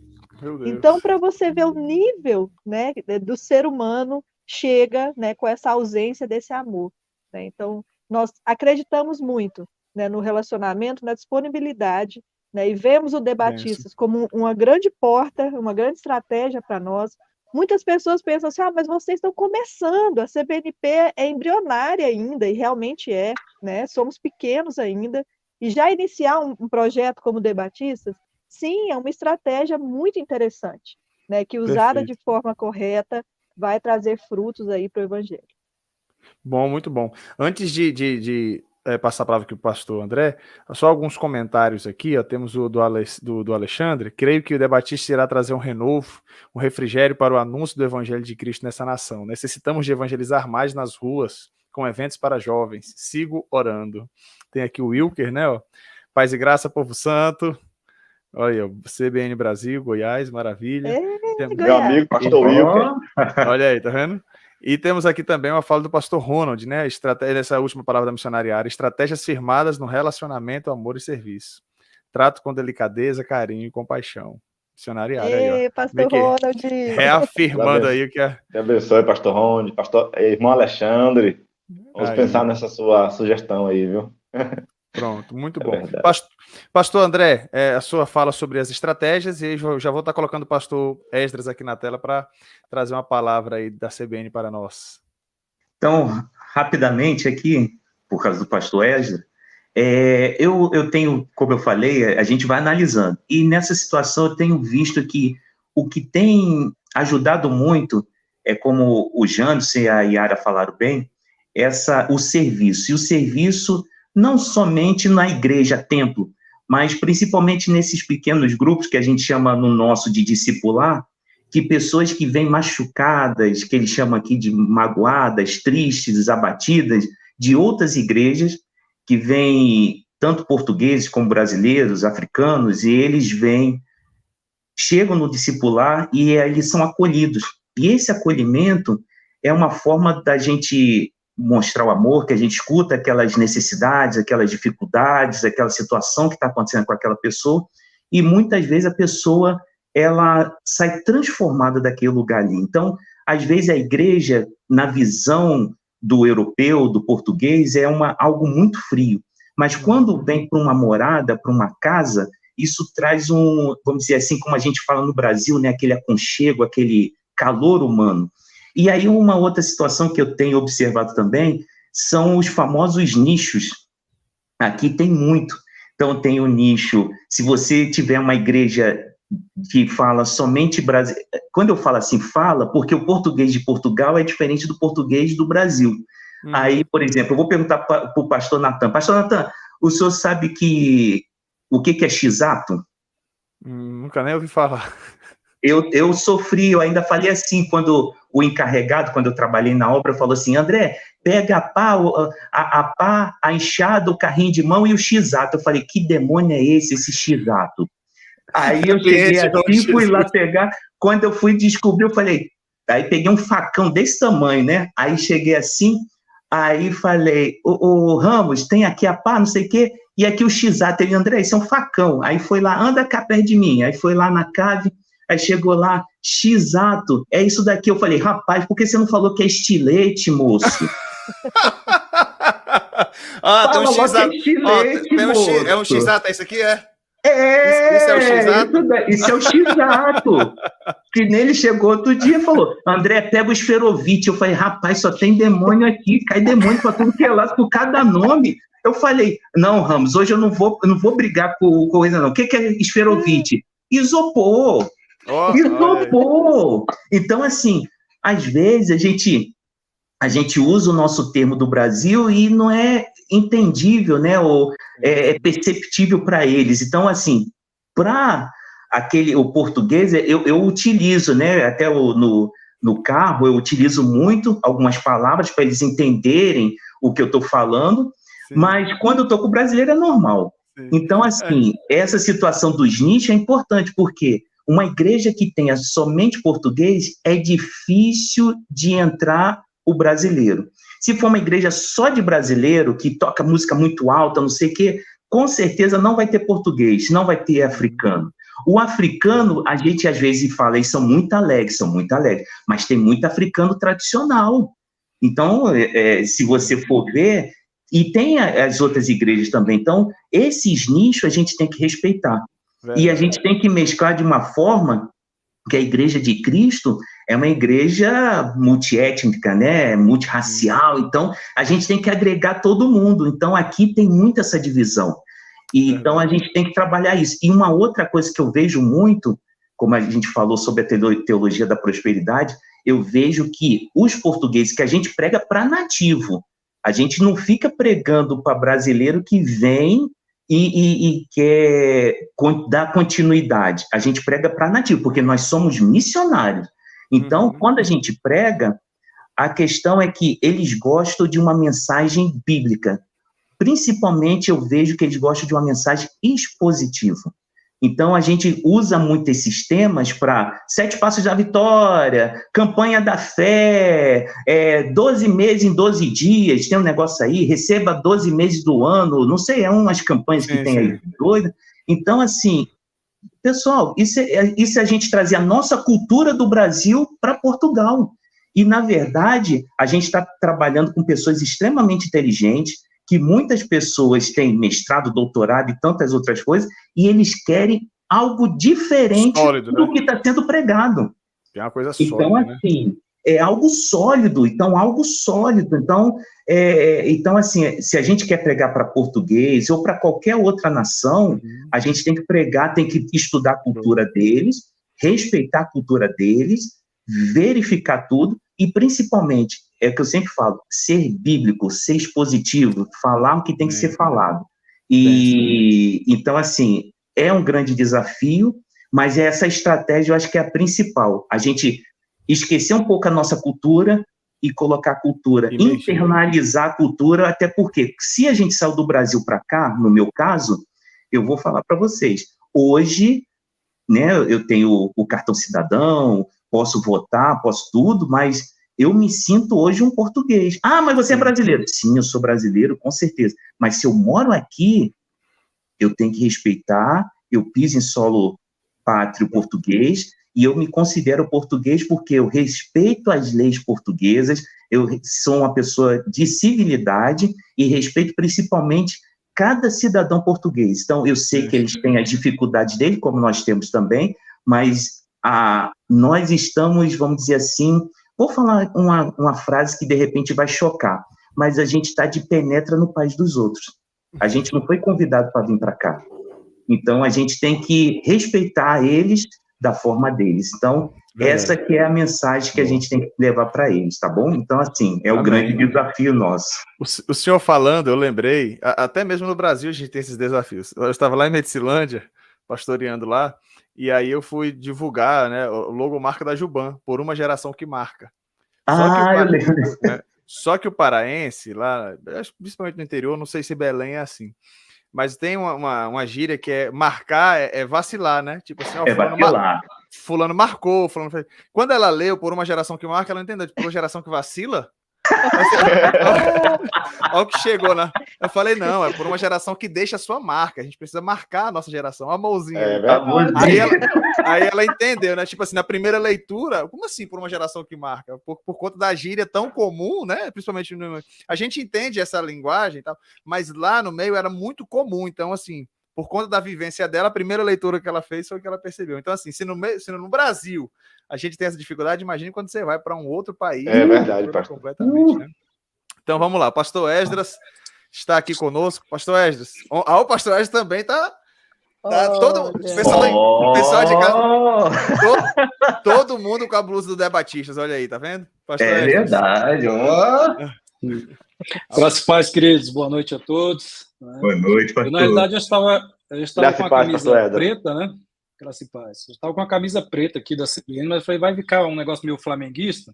Então, para você ver o nível, né, do ser humano, chega, né, com essa ausência desse amor. Né? Então, nós acreditamos muito, né, no relacionamento, na disponibilidade, né, e vemos o Debatistas como uma grande porta, uma grande estratégia para nós. Muitas pessoas pensam assim, mas vocês estão começando, a CBNP é embrionária ainda, e realmente é, né? Somos pequenos ainda, e já iniciar um projeto como Debatistas, sim, é uma estratégia muito interessante, né? Que usada de forma correta vai trazer frutos aí para o Evangelho. Bom, muito bom. Antes de passar a palavra aqui para o pastor André, só alguns comentários aqui, ó, temos o do Alexandre. Creio que o Debatista irá trazer um renovo, um refrigério para o anúncio do Evangelho de Cristo nessa nação. Necessitamos de evangelizar mais nas ruas, com eventos para jovens. Sigo orando. Tem aqui o Wilker, né? Ó. Paz e graça, povo santo. Olha, CBN Brasil, Goiás, maravilha. Meu amigo, pastor Wilker. Olha aí, tá vendo? E temos aqui também uma fala do pastor Ronald, né? Essa última palavra da missionária, estratégias firmadas no relacionamento, amor e serviço. Trato com delicadeza, carinho e compaixão. Missionária aí, ó. Pastor Ronald. Reafirmando aí o que é. Deus abençoe, pastor Ronald, irmão Alexandre. Vamos pensar nessa sua sugestão aí, viu? Pronto, muito bom. Pastor André, a sua fala sobre as estratégias, e já vou estar colocando o pastor Esdras aqui na tela para trazer uma palavra aí da CBN para nós. Então, rapidamente aqui, por causa do pastor Esdras, eu tenho, como eu falei, a gente vai analisando, e nessa situação eu tenho visto que o que tem ajudado muito, como o Janderson e a Yara falaram bem, o serviço, e o serviço não somente na igreja, templo, mas principalmente nesses pequenos grupos que a gente chama no nosso de discipular, que pessoas que vêm machucadas, que eles chamam aqui de magoadas, tristes, abatidas, de outras igrejas, que vêm tanto portugueses como brasileiros, africanos, e eles chegam no discipular e eles são acolhidos. E esse acolhimento é uma forma da gente mostrar o amor, que a gente escuta aquelas necessidades, aquelas dificuldades, aquela situação que está acontecendo com aquela pessoa, e muitas vezes a pessoa, ela sai transformada daquele lugar ali. Então, às vezes a igreja, na visão do europeu, do português, é algo muito frio, mas quando vem para uma morada, para uma casa, isso traz vamos dizer assim, como a gente fala no Brasil, né, aquele aconchego, aquele calor humano. E aí uma outra situação que eu tenho observado também são os famosos nichos. Aqui tem muito. Então tem o nicho, se você tiver uma igreja que fala somente brasileiro, quando eu falo assim, fala, porque o português de Portugal é diferente do português do Brasil. Aí, por exemplo, eu vou perguntar para o pastor Natan. Pastor Natan, o senhor sabe o que é x-ato? Nunca nem ouvi falar. Eu sofri, eu ainda falei assim, quando o encarregado, quando eu trabalhei na obra, falou assim, André, pega a pá, a enxada, o carrinho de mão e o x-ato. Eu falei, que demônio é esse x-ato? Aí eu cheguei assim, fui lá pegar, quando eu fui descobrir, eu falei, aí peguei um facão desse tamanho, né? Aí cheguei assim, aí falei, o Ramos, tem aqui a pá, não sei o quê, e aqui o x-ato. Ele, André, isso é um facão. Aí foi lá, anda cá perto de mim. Aí foi lá na cave, aí chegou lá, x-ato, é isso daqui. Eu falei, rapaz, por que você não falou que é estilete, moço? Tem um x-ato. Estilete, é um x-ato, isso aqui é? Isso é o x-ato? Isso é o x-ato. Que nele chegou outro dia e falou, André, pega o esferovite. Eu falei, rapaz, só tem demônio aqui, cai demônio para tudo que é lado, por cada nome. Eu falei, não, Ramos, hoje eu não vou brigar com coisa, não. O que é esferovite? Isopor. Isopor. Então, assim, às vezes a gente usa o nosso termo do Brasil e não é entendível, né, ou é perceptível para eles. Então, assim, para o português, eu utilizo, né, até no carro, eu utilizo muito algumas palavras para eles entenderem o que eu estou falando, sim, mas quando eu estou com o brasileiro é normal. Sim. Então, assim, essa situação dos nichos é importante, porque uma igreja que tenha somente português é difícil de entrar o brasileiro. Se for uma igreja só de brasileiro, que toca música muito alta, não sei o quê, com certeza não vai ter português, não vai ter africano. O africano, a gente às vezes fala, eles são muito alegres, mas tem muito africano tradicional. Então, se você for ver, e tem as outras igrejas também, então, esses nichos a gente tem que respeitar. E a gente tem que mesclar de uma forma que a igreja de Cristo é uma igreja multiétnica, né, multirracial, então a gente tem que agregar todo mundo, então aqui tem muito essa divisão, e então a gente tem que trabalhar isso. E uma outra coisa que eu vejo muito, como a gente falou sobre a teologia da prosperidade, eu vejo que os portugueses, que a gente prega para nativo, a gente não fica pregando para brasileiro que vem e quer dar continuidade. A gente prega para nativo, porque nós somos missionários. Então, quando a gente prega, a questão é que eles gostam de uma mensagem bíblica. Principalmente, eu vejo que eles gostam de uma mensagem expositiva. Então, a gente usa muito esses temas para 7 passos da vitória, campanha da fé, 12 meses em 12 dias, tem um negócio aí, receba 12 meses do ano, não sei, é umas campanhas que tem aí, doida. Então, assim, pessoal, isso é a gente trazer a nossa cultura do Brasil para Portugal. E, na verdade, a gente está trabalhando com pessoas extremamente inteligentes, que muitas pessoas têm mestrado, doutorado e tantas outras coisas, e eles querem algo diferente sólido, do que está sendo pregado. É uma coisa sólida, então, assim, é algo sólido, então, algo sólido. Então, assim, se a gente quer pregar para português ou para qualquer outra nação, a gente tem que pregar, tem que estudar a cultura deles, respeitar a cultura deles, verificar tudo, e principalmente, é o que eu sempre falo, ser bíblico, ser expositivo, falar o que tem que ser falado. E então, assim, é um grande desafio, mas essa estratégia eu acho que é a principal. A gente esquecer um pouco a nossa cultura e colocar a cultura, internalizar a cultura, até porque se a gente saiu do Brasil para cá, no meu caso, eu vou falar para vocês, hoje, né, eu tenho o cartão cidadão, posso votar, posso tudo, mas eu me sinto hoje um português. Ah, mas você é brasileiro. Sim, eu sou brasileiro, com certeza. Mas se eu moro aqui, eu tenho que respeitar, eu piso em solo pátrio português, e eu me considero português porque eu respeito as leis portuguesas, eu sou uma pessoa de civilidade e respeito principalmente cada cidadão português. Então, eu sei que eles têm as dificuldades dele, como nós temos também, mas nós estamos, vamos dizer assim, vou falar uma frase que de repente vai chocar, mas a gente está de penetra no país dos outros. A gente não foi convidado para vir para cá. Então, a gente tem que respeitar eles da forma deles. Então, essa que é a mensagem que a gente tem que levar para eles, tá bom? Então, assim, é o grande desafio nosso. O senhor falando, eu lembrei, até mesmo no Brasil a gente tem esses desafios. Eu estava lá em Medicilândia, pastoreando lá, e aí eu fui divulgar, né, o logomarca da Juban, por uma geração que marca. Eu lembro. Só que o paraense, lá, principalmente no interior, não sei se Belém é assim, mas tem uma gíria que é marcar, é vacilar, né? Tipo assim, ó, vacilar. Fulano marcou, fulano fez. Quando ela leu por uma geração que marca, ela não entendeu, por uma geração que vacila. Olha o que chegou, né? Eu falei, não, é por uma geração que deixa a sua marca. A gente precisa marcar a nossa geração. A mãozinha. Aí ela entendeu, né? Tipo assim, na primeira leitura, como assim por uma geração que marca? Por conta da gíria tão comum, né? Principalmente a gente entende essa linguagem e tal, mas lá no meio era muito comum. Então, assim, por conta da vivência dela, a primeira leitura que ela fez foi o que ela percebeu. Então, assim, se no Brasil a gente tem essa dificuldade, imagine quando você vai para um outro país. É verdade, pastor. Completamente, né? Então, vamos lá. Pastor Esdras está aqui conosco. Pastor Esdras. O pastor Esdras também está... todo pessoal de casa, todo mundo com a blusa do Debatistas, olha aí, tá vendo? Pastor Esdras. Verdade. Graças e paz, queridos. Boa noite a todos. Boa noite, pastor. Na realidade, eu estava com a camisa preta, né? Graças e paz. Eu estava com a camisa preta aqui da CBN, mas eu falei, vai ficar um negócio meio flamenguista.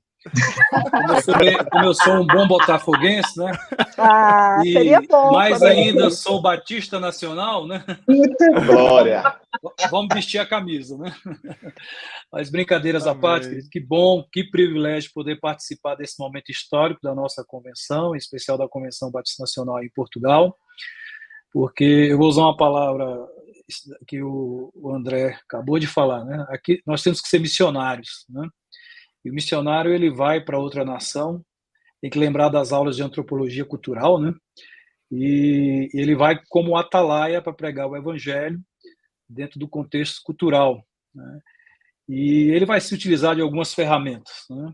Como eu sou um bom botafoguense, né? Seria bom. Mais ainda, sou batista nacional, né? Glória! Vamos vestir a camisa, né? Mas brincadeiras à parte, querido, que bom, que privilégio poder participar desse momento histórico da nossa convenção, em especial da Convenção Batista Nacional em Portugal, porque eu vou usar uma palavra que o André acabou de falar, né? Aqui nós temos que ser missionários, né? E o missionário, ele vai para outra nação, tem que lembrar das aulas de antropologia cultural, né? E ele vai como atalaia para pregar o evangelho dentro do contexto cultural, né? E ele vai se utilizar de algumas ferramentas, né?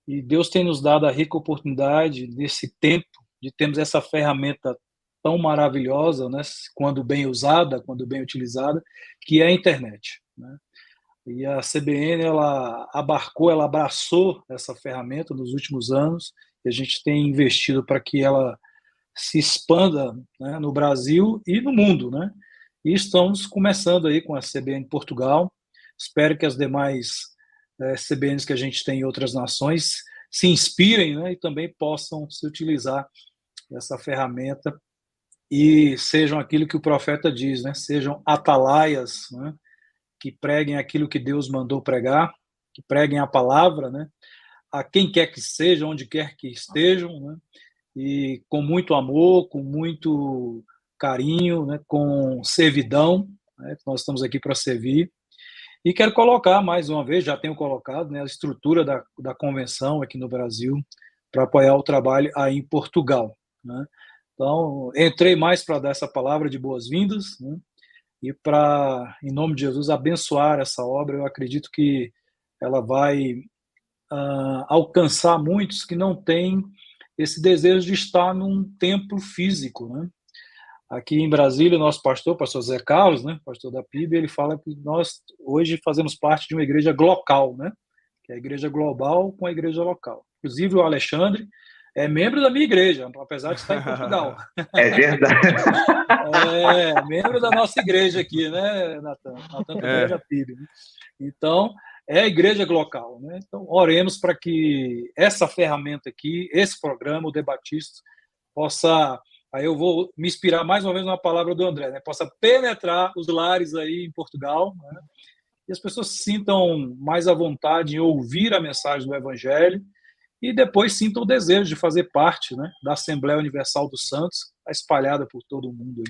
E Deus tem nos dado a rica oportunidade nesse tempo de termos essa ferramenta tão maravilhosa, né, quando bem usada, quando bem utilizada, que é a internet, né? E a CBN, ela abraçou essa ferramenta nos últimos anos, e a gente tem investido para que ela se expanda, né, no Brasil e no mundo, né? E estamos começando aí com a CBN Portugal. Espero que as demais CBNs que a gente tem em outras nações se inspirem, né, e também possam se utilizar dessa ferramenta e sejam aquilo que o profeta diz, né? Sejam atalaias, né? Que preguem aquilo que Deus mandou pregar, que preguem a palavra, né? A quem quer que seja, onde quer que estejam, né? E com muito amor, com muito carinho, né? Com servidão, né? Nós estamos aqui para servir. E quero colocar, mais uma vez, já tenho colocado, né, a estrutura da convenção aqui no Brasil para apoiar o trabalho aí em Portugal, né? Então, entrei mais para dar essa palavra de boas-vindas, né? E para, em nome de Jesus, abençoar essa obra. Eu acredito que ela vai alcançar muitos que não têm esse desejo de estar num templo físico, né? Aqui em Brasília, o nosso pastor Zé Carlos, né, pastor da PIB, ele fala que nós hoje fazemos parte de uma igreja glocal, né? Que é a igreja global com a igreja local. Inclusive, o Alexandre é membro da minha igreja, apesar de estar em Portugal. É verdade. É membro da nossa igreja aqui, né, Natan? Natan também é da PIB, né? Então, é a igreja glocal, né? Então, oremos para que essa ferramenta aqui, esse programa, o Debatistas, possa... Aí eu vou me inspirar mais uma vez na palavra do André, né? Possa penetrar os lares aí em Portugal, né? E as pessoas se sintam mais à vontade em ouvir a mensagem do Evangelho e depois sintam o desejo de fazer parte, né, da Assembleia Universal dos Santos, espalhada por todo o mundo.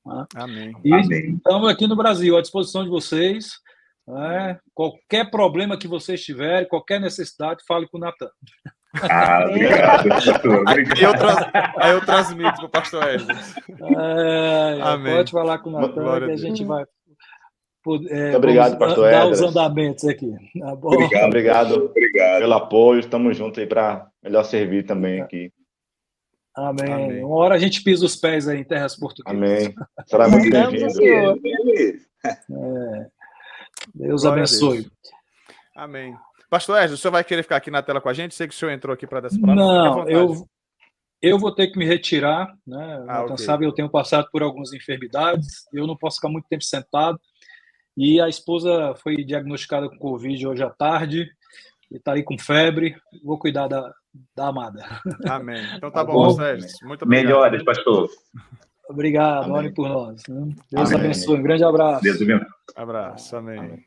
Né? Amém. E Amém. estamos aqui no Brasil, à disposição de vocês. Né? Qualquer problema que vocês tiverem, qualquer necessidade, fale com o Natan. Obrigado, pastor. Aí eu transmito para o pastor Wesley. Pode falar com o Natan que a gente vai muito obrigado, pastor dar Edras. os andamentos aqui. Tá bom? Obrigado pelo apoio. Estamos juntos aí para melhor servir também aqui. Amém. Amém. Uma hora a gente pisa os pés aí em terras portuguesas. Amém. Será muito bem-vindo. Deus abençoe. Deus. Amém. Pastor Wesley, o senhor vai querer ficar aqui na tela com a gente? Sei que o senhor entrou aqui para dar essa palavra. Não, eu vou ter que me retirar, né? Okay. Sabe, eu tenho passado por algumas enfermidades, eu não posso ficar muito tempo sentado. E a esposa foi diagnosticada com Covid hoje à tarde, e está aí com febre. Vou cuidar da amada. Amém. Então tá bom, pastor Wesley. Muito obrigado. Melhoras, pastor. Obrigado, orem por nós. Né? Deus abençoe. Um grande abraço. Deus abençoe. Abraço, amém.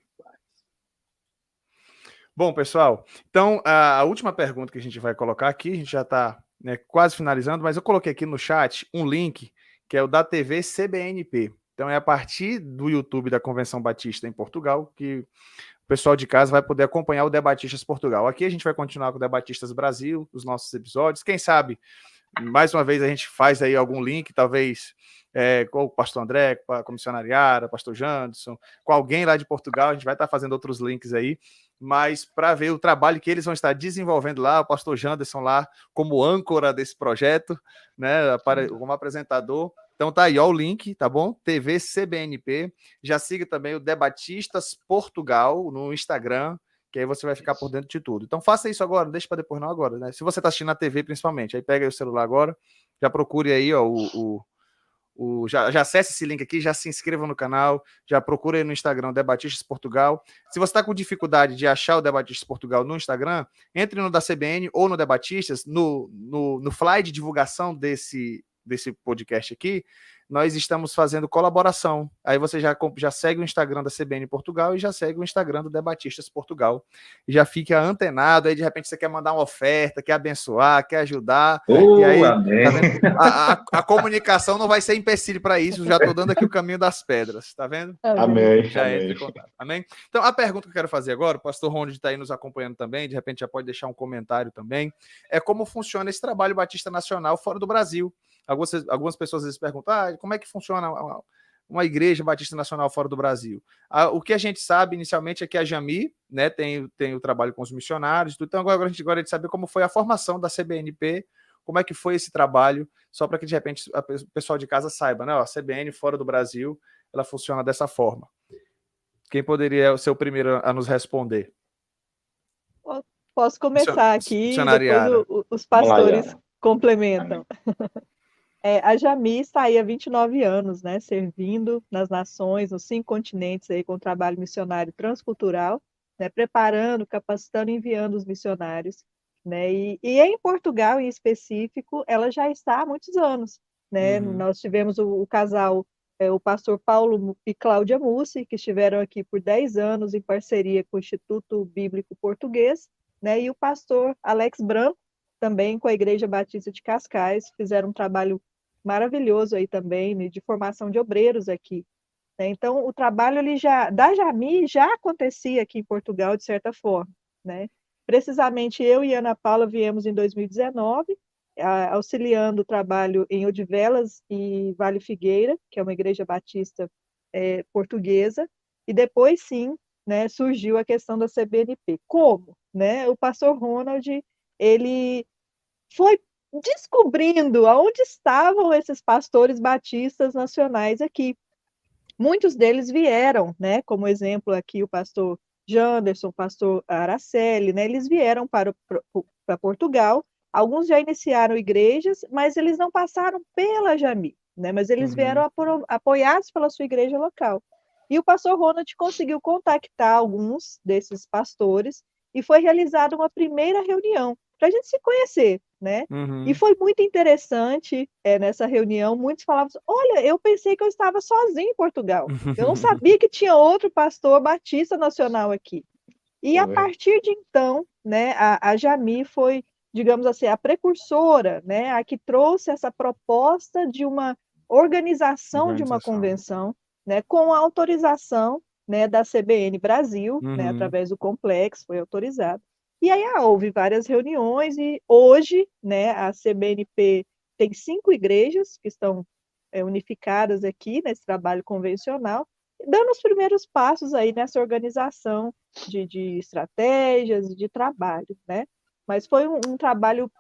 Bom, pessoal, então a última pergunta que a gente vai colocar aqui, a gente já está quase finalizando, mas eu coloquei aqui no chat um link que é o da TV CBNP. Então é a partir do YouTube da Convenção Batista em Portugal que o pessoal de casa vai poder acompanhar o Debatistas Portugal. Aqui a gente vai continuar com o Debatistas Brasil, os nossos episódios. Quem sabe, mais uma vez, a gente faz aí algum link, talvez com o pastor André, com a comissionária Yara, pastor Janderson, com alguém lá de Portugal, a gente vai estar fazendo outros links aí, mas para ver o trabalho que eles vão estar desenvolvendo lá, o pastor Janderson lá como âncora desse projeto, né, como apresentador. Então tá aí, ó, o link, tá bom? TV CBNP. Já siga também o Debatistas Portugal no Instagram, que aí você vai ficar por dentro de tudo. Então faça isso agora, não deixe para depois não agora, né? Se você está assistindo na TV principalmente, aí pega aí o celular agora, já procure aí, ó, já acesse esse link aqui, já se inscreva no canal, já procure aí no Instagram Debatistas Portugal. Se você está com dificuldade de achar o Debatistas Portugal no Instagram, entre no da CBN ou no Debatistas, no flyer de divulgação desse podcast aqui, nós estamos fazendo colaboração. Aí você já segue o Instagram da CBN Portugal e já segue o Instagram do Debatistas Portugal. E já fica antenado, aí de repente você quer mandar uma oferta, quer abençoar, quer ajudar. E aí a comunicação não vai ser empecilho para isso, já estou dando aqui o caminho das pedras, tá vendo? Amém. Já entra em contato. Amém? Então, a pergunta que eu quero fazer agora, o pastor Ronald está aí nos acompanhando também, de repente já pode deixar um comentário também, é como funciona esse trabalho batista nacional fora do Brasil. Algumas pessoas às vezes perguntam, como é que funciona uma igreja batista nacional fora do Brasil? O que a gente sabe inicialmente é que a Jami, né, tem o trabalho com os missionários, então agora a gente gostaria de saber como foi a formação da CBNP, como é que foi esse trabalho, só para que de repente o pessoal de casa saiba, né? A CBN fora do Brasil, ela funciona dessa forma. Quem poderia ser o primeiro a nos responder? Posso começar aqui, depois os pastores complementam. A Jami está aí há 29 anos, né, servindo nas nações, nos 5 continentes, aí, com o trabalho missionário transcultural, né, preparando, capacitando e enviando os missionários. Né, e em Portugal, em específico, ela já está há muitos anos. Né? Nós tivemos o casal, o pastor Paulo e Cláudia Mussi, que estiveram aqui por 10 anos em parceria com o Instituto Bíblico Português, né, e o pastor Alex Branco, também com a Igreja Batista de Cascais, fizeram um trabalho maravilhoso aí também, né, de formação de obreiros aqui. Né? Então, o trabalho da Jami já acontecia aqui em Portugal, de certa forma. Né? Precisamente, eu e Ana Paula viemos em 2019, auxiliando o trabalho em Odivelas e Vale Figueira, que é uma igreja batista portuguesa, e depois, sim, né, surgiu a questão da CBNP. Como? Né? O pastor Ronald, ele foi descobrindo aonde estavam esses pastores batistas nacionais aqui. Muitos deles vieram, né, como exemplo aqui o pastor Janderson, o pastor Araceli, né, eles vieram para Portugal, alguns já iniciaram igrejas, mas eles não passaram pela Jami, né, mas eles vieram apoiados pela sua igreja local. E o pastor Ronald conseguiu contactar alguns desses pastores e foi realizada uma primeira reunião para a gente se conhecer, né? E foi muito interessante nessa reunião, muitos falavam, olha, eu pensei que eu estava sozinho em Portugal, eu não sabia que tinha outro pastor batista nacional aqui. E a partir de então, né, a Jami foi digamos assim, a precursora, né, a que trouxe essa proposta de uma organização de uma convenção, né, com a autorização, né, da CBN Brasil, né, através do Complexo, foi autorizado. E aí houve várias reuniões e hoje, né, a CBNP tem 5 igrejas que estão unificadas aqui nesse trabalho convencional, dando os primeiros passos aí nessa organização de estratégias e de trabalho, né? Mas foi um trabalho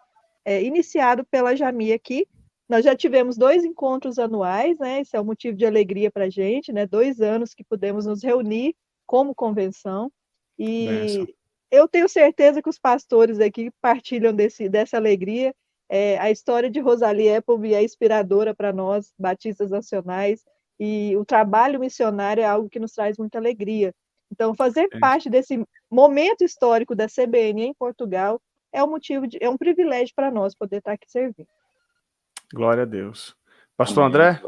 iniciado pela Jami aqui. Nós já tivemos 2 encontros anuais, né? Isso é um motivo de alegria para a gente, né? 2 anos que pudemos nos reunir como convenção. E eu tenho certeza que os pastores aqui partilham dessa alegria. A história de Rosalie Appleby é inspiradora para nós, batistas nacionais, e o trabalho missionário é algo que nos traz muita alegria. Então, fazer parte desse momento histórico da CBN em Portugal é um privilégio para nós poder estar aqui servindo. Glória a Deus. Pastor André?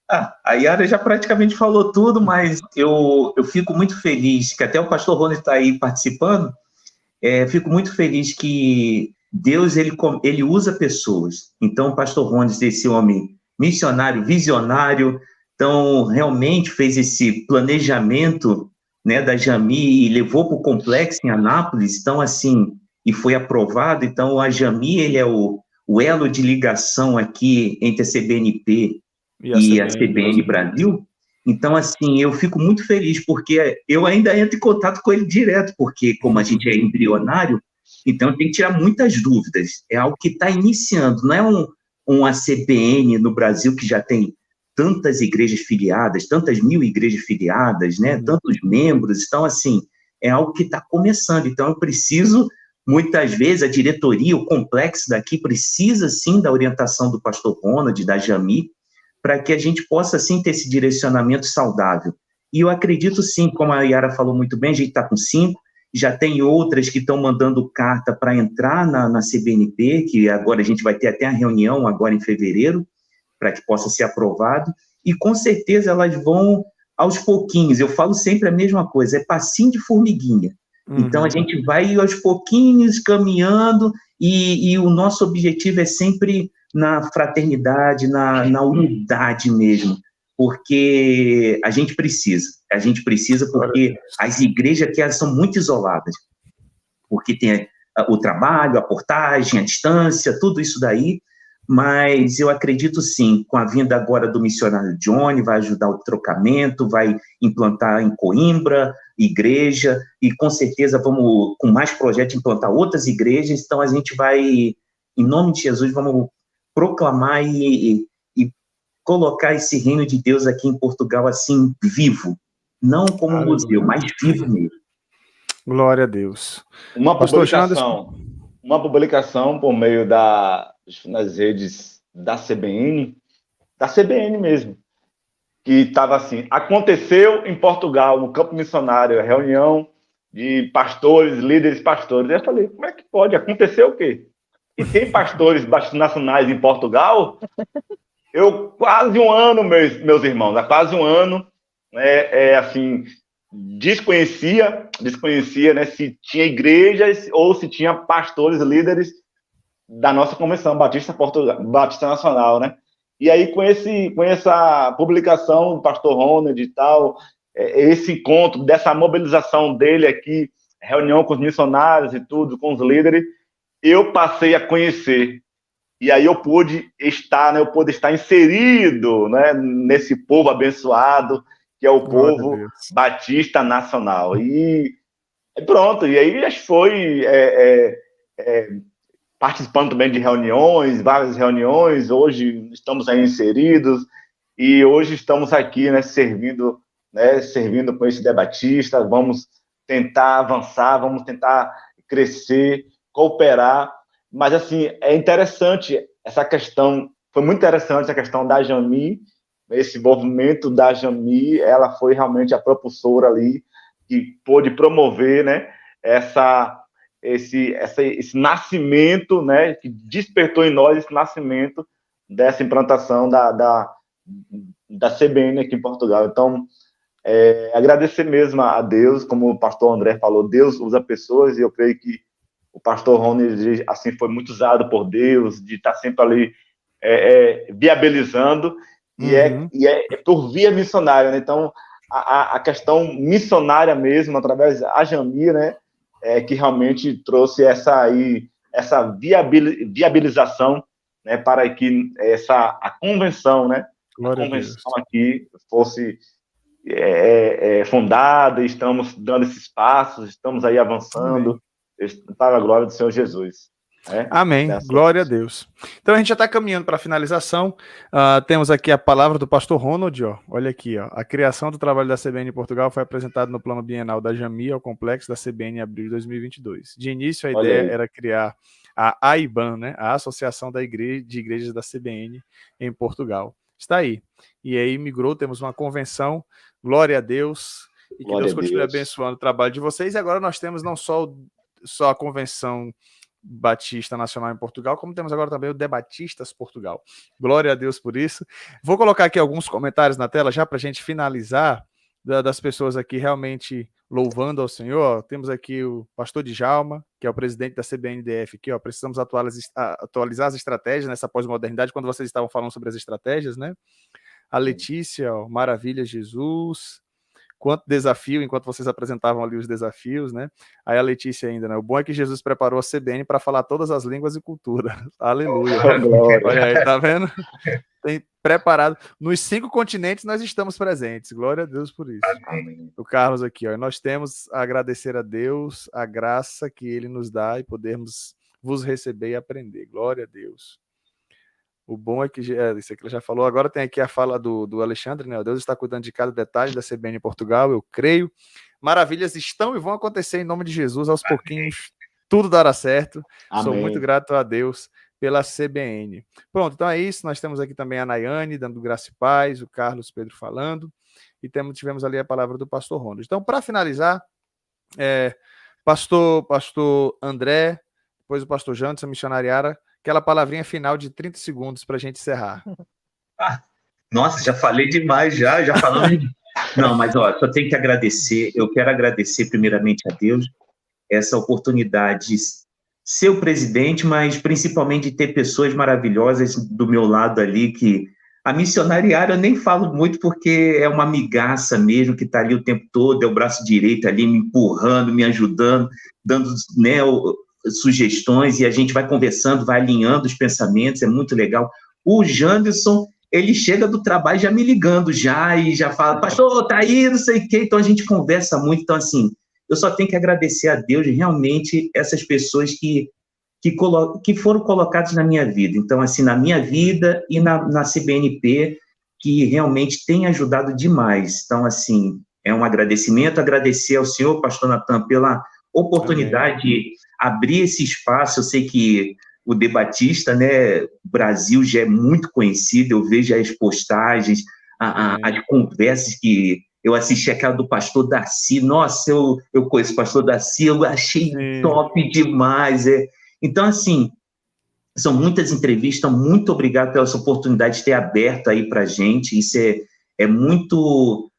A Yara já praticamente falou tudo, mas eu fico muito feliz, que até o pastor Rony está aí participando, fico muito feliz que Deus ele usa pessoas. Então, o pastor Rony, esse homem missionário, visionário, então realmente fez esse planejamento, né, da Jami e levou para o complexo em Anápolis, então assim, e foi aprovado. Então a Jami, ele é o elo de ligação aqui entre a CBNP e a CBN Brasil. Então assim, eu fico muito feliz porque eu ainda entro em contato com ele direto, porque como a gente é embrionário, então tem que tirar muitas dúvidas. É algo que está iniciando, não é uma CBN no Brasil que já tem tantas igrejas filiadas, tantas 1000 igrejas filiadas, né? Tantos membros. Então, assim, é algo que está começando. Então, eu preciso, muitas vezes, a diretoria, o complexo daqui precisa, sim, da orientação do pastor Ronald, da Jami, para que a gente possa, sim, ter esse direcionamento saudável. E eu acredito, sim, como a Yara falou muito bem, a gente está com 5, já tem outras que estão mandando carta para entrar na CBNP, que agora a gente vai ter até a reunião, agora em fevereiro, para que possa ser aprovado, e com certeza elas vão aos pouquinhos. Eu falo sempre a mesma coisa, é passinho de formiguinha. Então a gente vai aos pouquinhos caminhando, e o nosso objetivo é sempre na fraternidade, na unidade mesmo, porque a gente precisa porque as igrejas aqui elas são muito isoladas, porque tem o trabalho, a portagem, a distância, tudo isso daí. Mas eu acredito sim, com a vinda agora do missionário Johnny, vai ajudar o trocamento, vai implantar em Coimbra, igreja, e com certeza vamos, com mais projetos, implantar outras igrejas. Então a gente vai, em nome de Jesus, vamos proclamar e colocar esse reino de Deus aqui em Portugal assim, vivo, não como um museu, mas vivo mesmo. Glória a Deus. Uma publicação por meio nas redes da CBN mesmo, que estava assim: aconteceu em Portugal, no campo missionário, a reunião de pastores, líderes pastores. Eu falei, como é que pode? Acontecer o quê? E tem pastores nacionais em Portugal? Eu, quase um ano, meus irmãos, há quase um ano, assim, desconhecia, né, se tinha igrejas ou se tinha pastores, líderes da nossa Convenção Batista Nacional, né? E aí, com essa publicação do pastor Ronald e tal, esse encontro, dessa mobilização dele aqui, reunião com os missionários e tudo, com os líderes, eu passei a conhecer. E aí eu pude estar inserido, né, nesse povo abençoado, que é o povo Batista Nacional. E pronto, e aí a gente foi participando também de reuniões, várias reuniões. Hoje estamos aí inseridos, e hoje estamos aqui, né, servindo com esse debatista. Vamos tentar avançar, vamos tentar crescer, cooperar. Mas, assim, é interessante essa questão, foi muito interessante a questão da Jami, esse movimento da Jami, ela foi realmente a propulsora ali, que pôde promover, né, esse nascimento, né, que despertou em nós esse nascimento dessa implantação da CBN aqui em Portugal. Então, agradecer mesmo a Deus, como o pastor André falou, Deus usa pessoas, e eu creio que o pastor Rony, assim, foi muito usado por Deus, de estar sempre ali viabilizando, e é por via missionária, né? Então, a questão missionária mesmo, através da Jami, né, que realmente trouxe essa viabilização, né, para que a convenção, né, Glória a convenção aqui fosse fundada, estamos dando esses passos, estamos aí avançando, para a glória do Senhor Jesus. Amém. Glória a Deus. Então a gente já está caminhando para a finalização. Temos aqui a palavra do pastor Ronald. Olha aqui. A criação do trabalho da CBN em Portugal foi apresentada no plano bienal da Jami ao complexo da CBN em abril de 2022. De início, a ideia era criar a AIBAN, né, a Associação de Igrejas da CBN em Portugal. Está aí. E aí migrou, temos uma convenção. Glória a Deus. E que Deus continue abençoando o trabalho de vocês. E agora nós temos não só a convenção Batista Nacional em Portugal, como temos agora também o Debatistas Portugal. Glória a Deus por isso. Vou colocar aqui alguns comentários na tela já para a gente finalizar, das pessoas aqui realmente louvando ao Senhor. Temos aqui o pastor Djalma, que é o presidente da CBNDF, aqui, precisamos atualizar as estratégias nessa pós-modernidade, quando vocês estavam falando sobre as estratégias, né? A Letícia, maravilha, Jesus. Quanto desafio, enquanto vocês apresentavam ali os desafios, né? Aí a Letícia ainda, né? O bom é que Jesus preparou a CBN para falar todas as línguas e culturas. Aleluia. Olha aí, tá vendo? Tem preparado. Nos 5 continentes nós estamos presentes. Glória a Deus por isso. O Carlos aqui, nós temos a agradecer a Deus a graça que Ele nos dá e podermos vos receber e aprender. Glória a Deus. O bom é que, isso aqui ele já falou, agora tem aqui a fala do Alexandre, né? Deus está cuidando de cada detalhe da CBN em Portugal, eu creio. Maravilhas estão e vão acontecer em nome de Jesus, aos pouquinhos, tudo dará certo. Amém. Sou muito grato a Deus pela CBN. Pronto, então é isso, nós temos aqui também a Nayane, dando graça e paz, o Carlos Pedro falando, e tivemos ali a palavra do pastor Ronald. Então, para finalizar, pastor André, depois o pastor Janderson, missionariara, aquela palavrinha final de 30 segundos para a gente encerrar. Nossa, já falei demais, já falamos. Não, mas só tenho que agradecer. Eu quero agradecer primeiramente a Deus essa oportunidade de ser o presidente, mas principalmente de ter pessoas maravilhosas do meu lado ali, que a missionariária eu nem falo muito porque é uma amigaça mesmo, que está ali o tempo todo, é o braço direito ali me empurrando, me ajudando, dando, né, sugestões, e a gente vai conversando, vai alinhando os pensamentos, é muito legal. O Janderson, ele chega do trabalho já me ligando e já fala, pastor, tá aí, não sei o quê, então a gente conversa muito, então assim, eu só tenho que agradecer a Deus realmente essas pessoas que foram colocadas na minha vida, então assim, na minha vida e na CBNP, que realmente tem ajudado demais, então assim, é um agradecimento, agradecer ao senhor, pastor Natan, pela oportunidade de abrir esse espaço. Eu sei que o Debatista, né, Brasil já é muito conhecido, eu vejo as postagens, as conversas que eu assisti, aquela do pastor Darcy, nossa, eu conheço o pastor Darcy, eu achei top demais, Então, assim, são muitas entrevistas, muito obrigado pela essa oportunidade de ter aberto aí pra gente, isso é muito...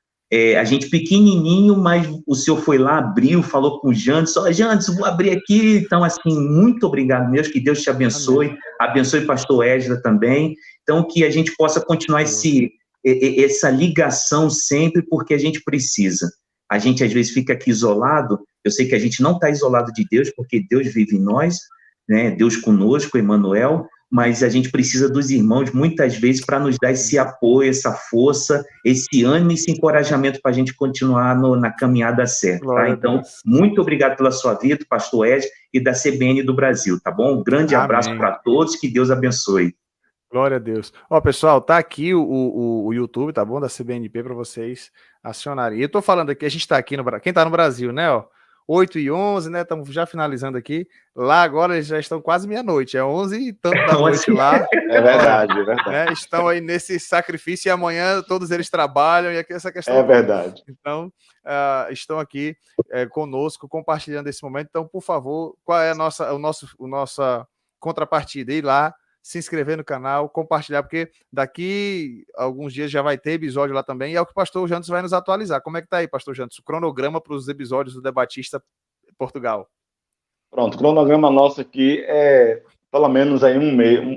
a gente pequenininho, mas o senhor foi lá, abriu, falou com o Janderson, Janderson, vou abrir aqui, então, assim, muito obrigado mesmo, que Deus te abençoe, amém. Abençoe o pastor Esdra também, então, que a gente possa continuar essa ligação sempre, porque a gente precisa. A gente, às vezes, fica aqui isolado, eu sei que a gente não está isolado de Deus, porque Deus vive em nós, né? Deus conosco, Emmanuel, mas a gente precisa dos irmãos, muitas vezes, para nos dar esse apoio, essa força, esse ânimo, esse encorajamento para a gente continuar na caminhada certa, tá? Então, muito obrigado pela sua vida, pastor Ed, e da CBN do Brasil, tá bom? Um grande abraço para todos, que Deus abençoe. Glória a Deus. Pessoal, tá aqui o YouTube, tá bom? Da CBNP para vocês acionarem. E eu tô falando aqui, a gente tá aqui no Brasil, quem tá no Brasil, né, 8h11, né, estamos já finalizando aqui, lá agora eles já estão quase meia-noite, 11 e tanto da noite lá. É verdade, é verdade. Né, estão aí nesse sacrifício e amanhã todos eles trabalham e aqui essa questão... É verdade. Então, estão aqui conosco, compartilhando esse momento, então, por favor, qual é a nossa contrapartida? Ir lá, se inscrever no canal, compartilhar, porque daqui a alguns dias já vai ter episódio lá também, e é o que o pastor Janderson vai nos atualizar. Como é que tá aí, pastor Janderson? O cronograma para os episódios do Debatista Portugal. Pronto, o cronograma nosso aqui é pelo menos aí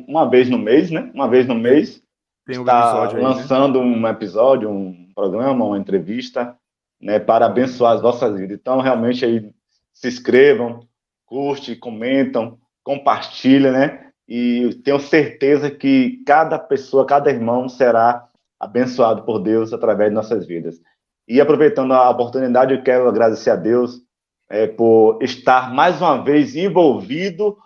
uma vez no mês, né? Uma vez no mês, Tem um está episódio aí, né? lançando um episódio, um programa, uma entrevista, né, para abençoar as vossas vidas. Então, realmente, aí, se inscrevam, curte, comentam, compartilha, né? E tenho certeza que cada pessoa, cada irmão será abençoado por Deus através de nossas vidas. E aproveitando a oportunidade, eu quero agradecer a Deus por estar mais uma vez envolvido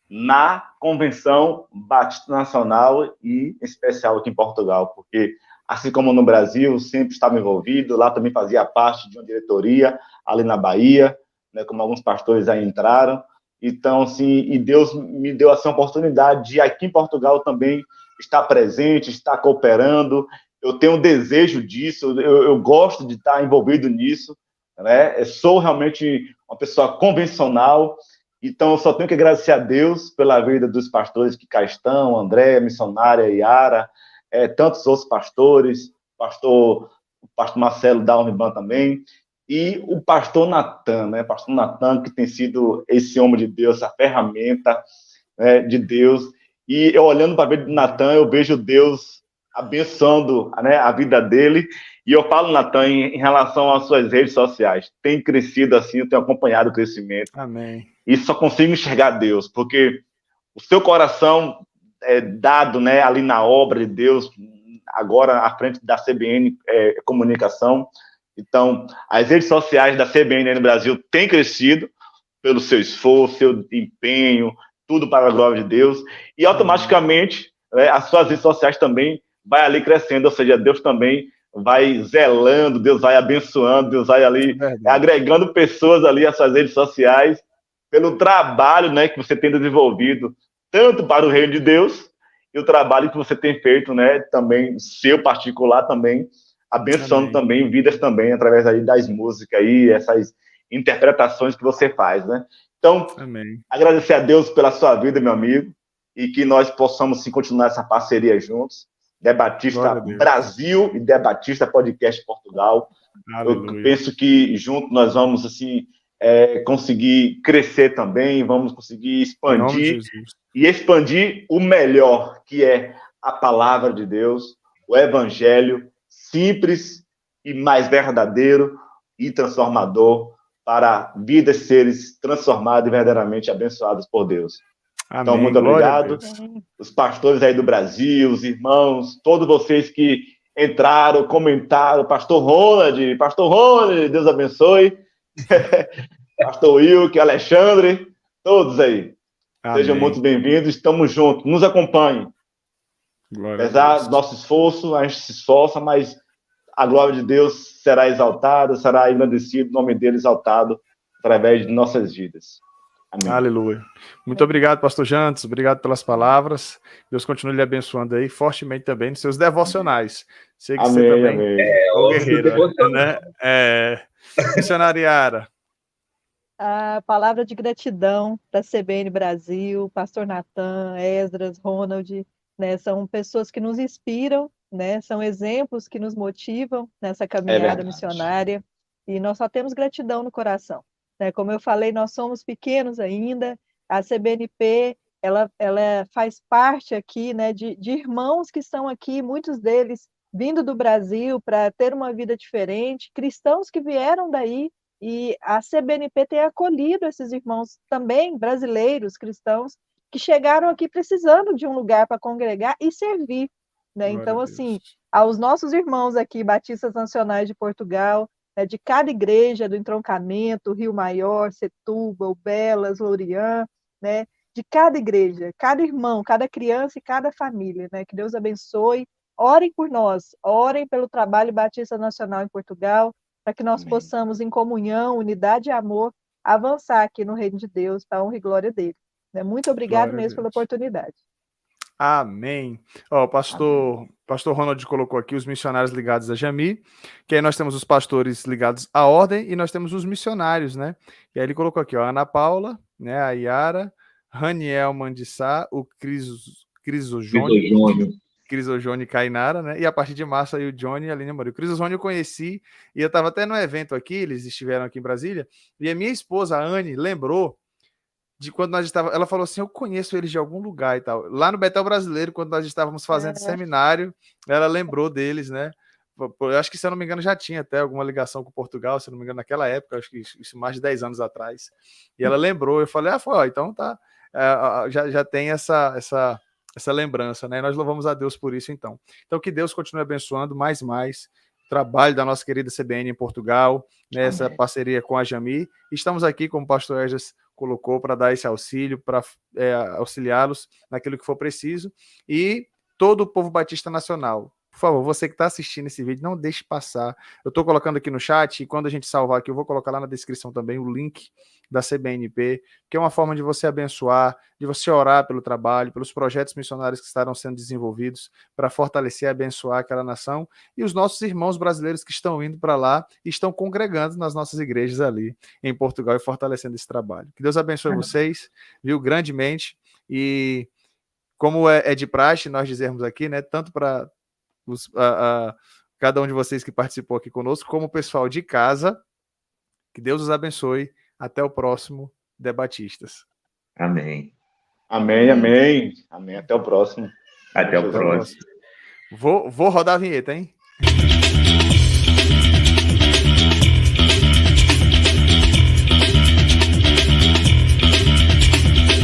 na Convenção Batista Nacional e em especial aqui em Portugal, porque assim como no Brasil, sempre estava envolvido, lá também fazia parte de uma diretoria, ali na Bahia, né, como alguns pastores aí entraram. Então, assim, e Deus me deu essa oportunidade de aqui em Portugal também estar presente, estar cooperando. Eu tenho um desejo disso, eu gosto de estar envolvido nisso, né? Eu sou realmente uma pessoa convencional, então eu só tenho que agradecer a Deus pela vida dos pastores que cá estão, André, missionária, Yara, tantos outros pastores, o pastor Marcelo da Uniban também, e o pastor Natan, né? Pastor Natan, que tem sido esse homem de Deus, essa ferramenta, né, de Deus. E eu olhando para a vida de Natan, eu vejo Deus abençoando, né, a vida dele. E eu falo, Natan, em relação às suas redes sociais, tem crescido assim, eu tenho acompanhado o crescimento. Amém. E só consigo enxergar Deus, porque o seu coração é dado, né, ali na obra de Deus, agora à frente da CBN Comunicação. Então, as redes sociais da CBN no Brasil têm crescido pelo seu esforço, seu empenho, tudo para a glória de Deus. E automaticamente, as suas redes sociais também vai ali crescendo, ou seja, Deus também vai zelando, Deus vai abençoando, Deus vai ali agregando pessoas ali às suas redes sociais, pelo trabalho, né, que você tem desenvolvido, tanto para o reino de Deus, e o trabalho que você tem feito, né, também, seu particular também, abençoando também vidas também, através aí das músicas aí, essas interpretações que você faz, né? Então, agradecer a Deus pela sua vida, meu amigo, e que nós possamos sim continuar essa parceria juntos, Debatista Brasil e Debatista Podcast Portugal. Aleluia. Eu penso que juntos nós vamos assim conseguir crescer também, vamos conseguir expandir e expandir o melhor, que é a palavra de Deus, o evangelho simples e mais verdadeiro e transformador para vidas, seres transformados e verdadeiramente abençoados por Deus. Amém. Então, muito obrigado. Os pastores aí do Brasil, os irmãos, todos vocês que entraram, comentaram, Pastor Ronald, Deus abençoe. Pastor Wilke, Alexandre, todos aí. Amém. Sejam muito bem-vindos, estamos juntos, nos acompanhem. Apesar do nosso esforço, a gente se esforça, mas a glória de Deus será exaltada, será engrandecido, o nome dele exaltado através de nossas vidas. Amém. Aleluia. Muito obrigado, pastor Jantes, obrigado pelas palavras. Deus continue lhe abençoando aí fortemente também nos seus devocionais. Sei que você também é o guerreiro, né? Missionária Yara. A palavra de gratidão para a CBN Brasil, pastor Natan, Esdras, Ronald, né, são pessoas que nos inspiram, né, são exemplos que nos motivam nessa caminhada missionária, e nós só temos gratidão no coração. Né? Como eu falei, nós somos pequenos ainda, a CBNP ela faz parte aqui, né, de irmãos que estão aqui, muitos deles vindo do Brasil para ter uma vida diferente, cristãos que vieram daí, e a CBNP tem acolhido esses irmãos também, brasileiros, cristãos, que chegaram aqui precisando de um lugar para congregar e servir. Né? Então, assim, aos nossos irmãos aqui, Batistas Nacionais de Portugal, né, de cada igreja do Entroncamento, Rio Maior, Setúbal, Belas, Lorian, né, de cada igreja, cada irmão, cada criança e cada família, né, que Deus abençoe. Orem por nós, orem pelo trabalho Batista Nacional em Portugal, para que nós possamos, em comunhão, unidade e amor, avançar aqui no reino de Deus, para a honra e glória dele. Né? Muito obrigado mesmo pela oportunidade. Amém. O pastor Ronald colocou aqui os missionários ligados a Jami, que aí nós temos os pastores ligados à ordem e nós temos os missionários, né? E aí ele colocou aqui, ó, Ana Paula, né, a Yara, Raniel Mandissá, o Crisojone Cainara, né? E a partir de março aí o Johnny e a Aline Moreira. O Crisojone eu conheci e eu estava até no evento aqui, eles estiveram aqui em Brasília, e a minha esposa, a Anne, lembrou de quando nós estávamos. Ela falou assim: eu conheço eles de algum lugar e tal. Lá no Betel Brasileiro, quando nós estávamos fazendo seminário, ela lembrou deles, né? Eu acho que, se eu não me engano, já tinha até alguma ligação com Portugal, se eu não me engano, naquela época, acho que isso mais de 10 anos atrás. E ela lembrou, eu falei, então tá, já tem essa lembrança, né? E nós louvamos a Deus por isso, então. Então, que Deus continue abençoando mais o trabalho da nossa querida CBN em Portugal, né, essa parceria com a Jami. Estamos aqui, como o pastor Esdras colocou, para dar esse auxílio, para auxiliá-los naquilo que for preciso. E todo o povo batista nacional, por favor, você que está assistindo esse vídeo, não deixe passar. Eu estou colocando aqui no chat, e quando a gente salvar aqui, eu vou colocar lá na descrição também o link da CBNP, que é uma forma de você abençoar, de você orar pelo trabalho, pelos projetos missionários que estarão sendo desenvolvidos para fortalecer e abençoar aquela nação, e os nossos irmãos brasileiros que estão indo para lá e estão congregando nas nossas igrejas ali em Portugal e fortalecendo esse trabalho. Que Deus abençoe vocês, viu, grandemente, e como é de praxe nós dizermos aqui, né, tanto para cada um de vocês que participou aqui conosco, como o pessoal de casa, que Deus os abençoe. Até o próximo Debatistas. Amém. Amém, amém. Amém. Até o próximo. Até o próximo. Vou rodar a vinheta, hein?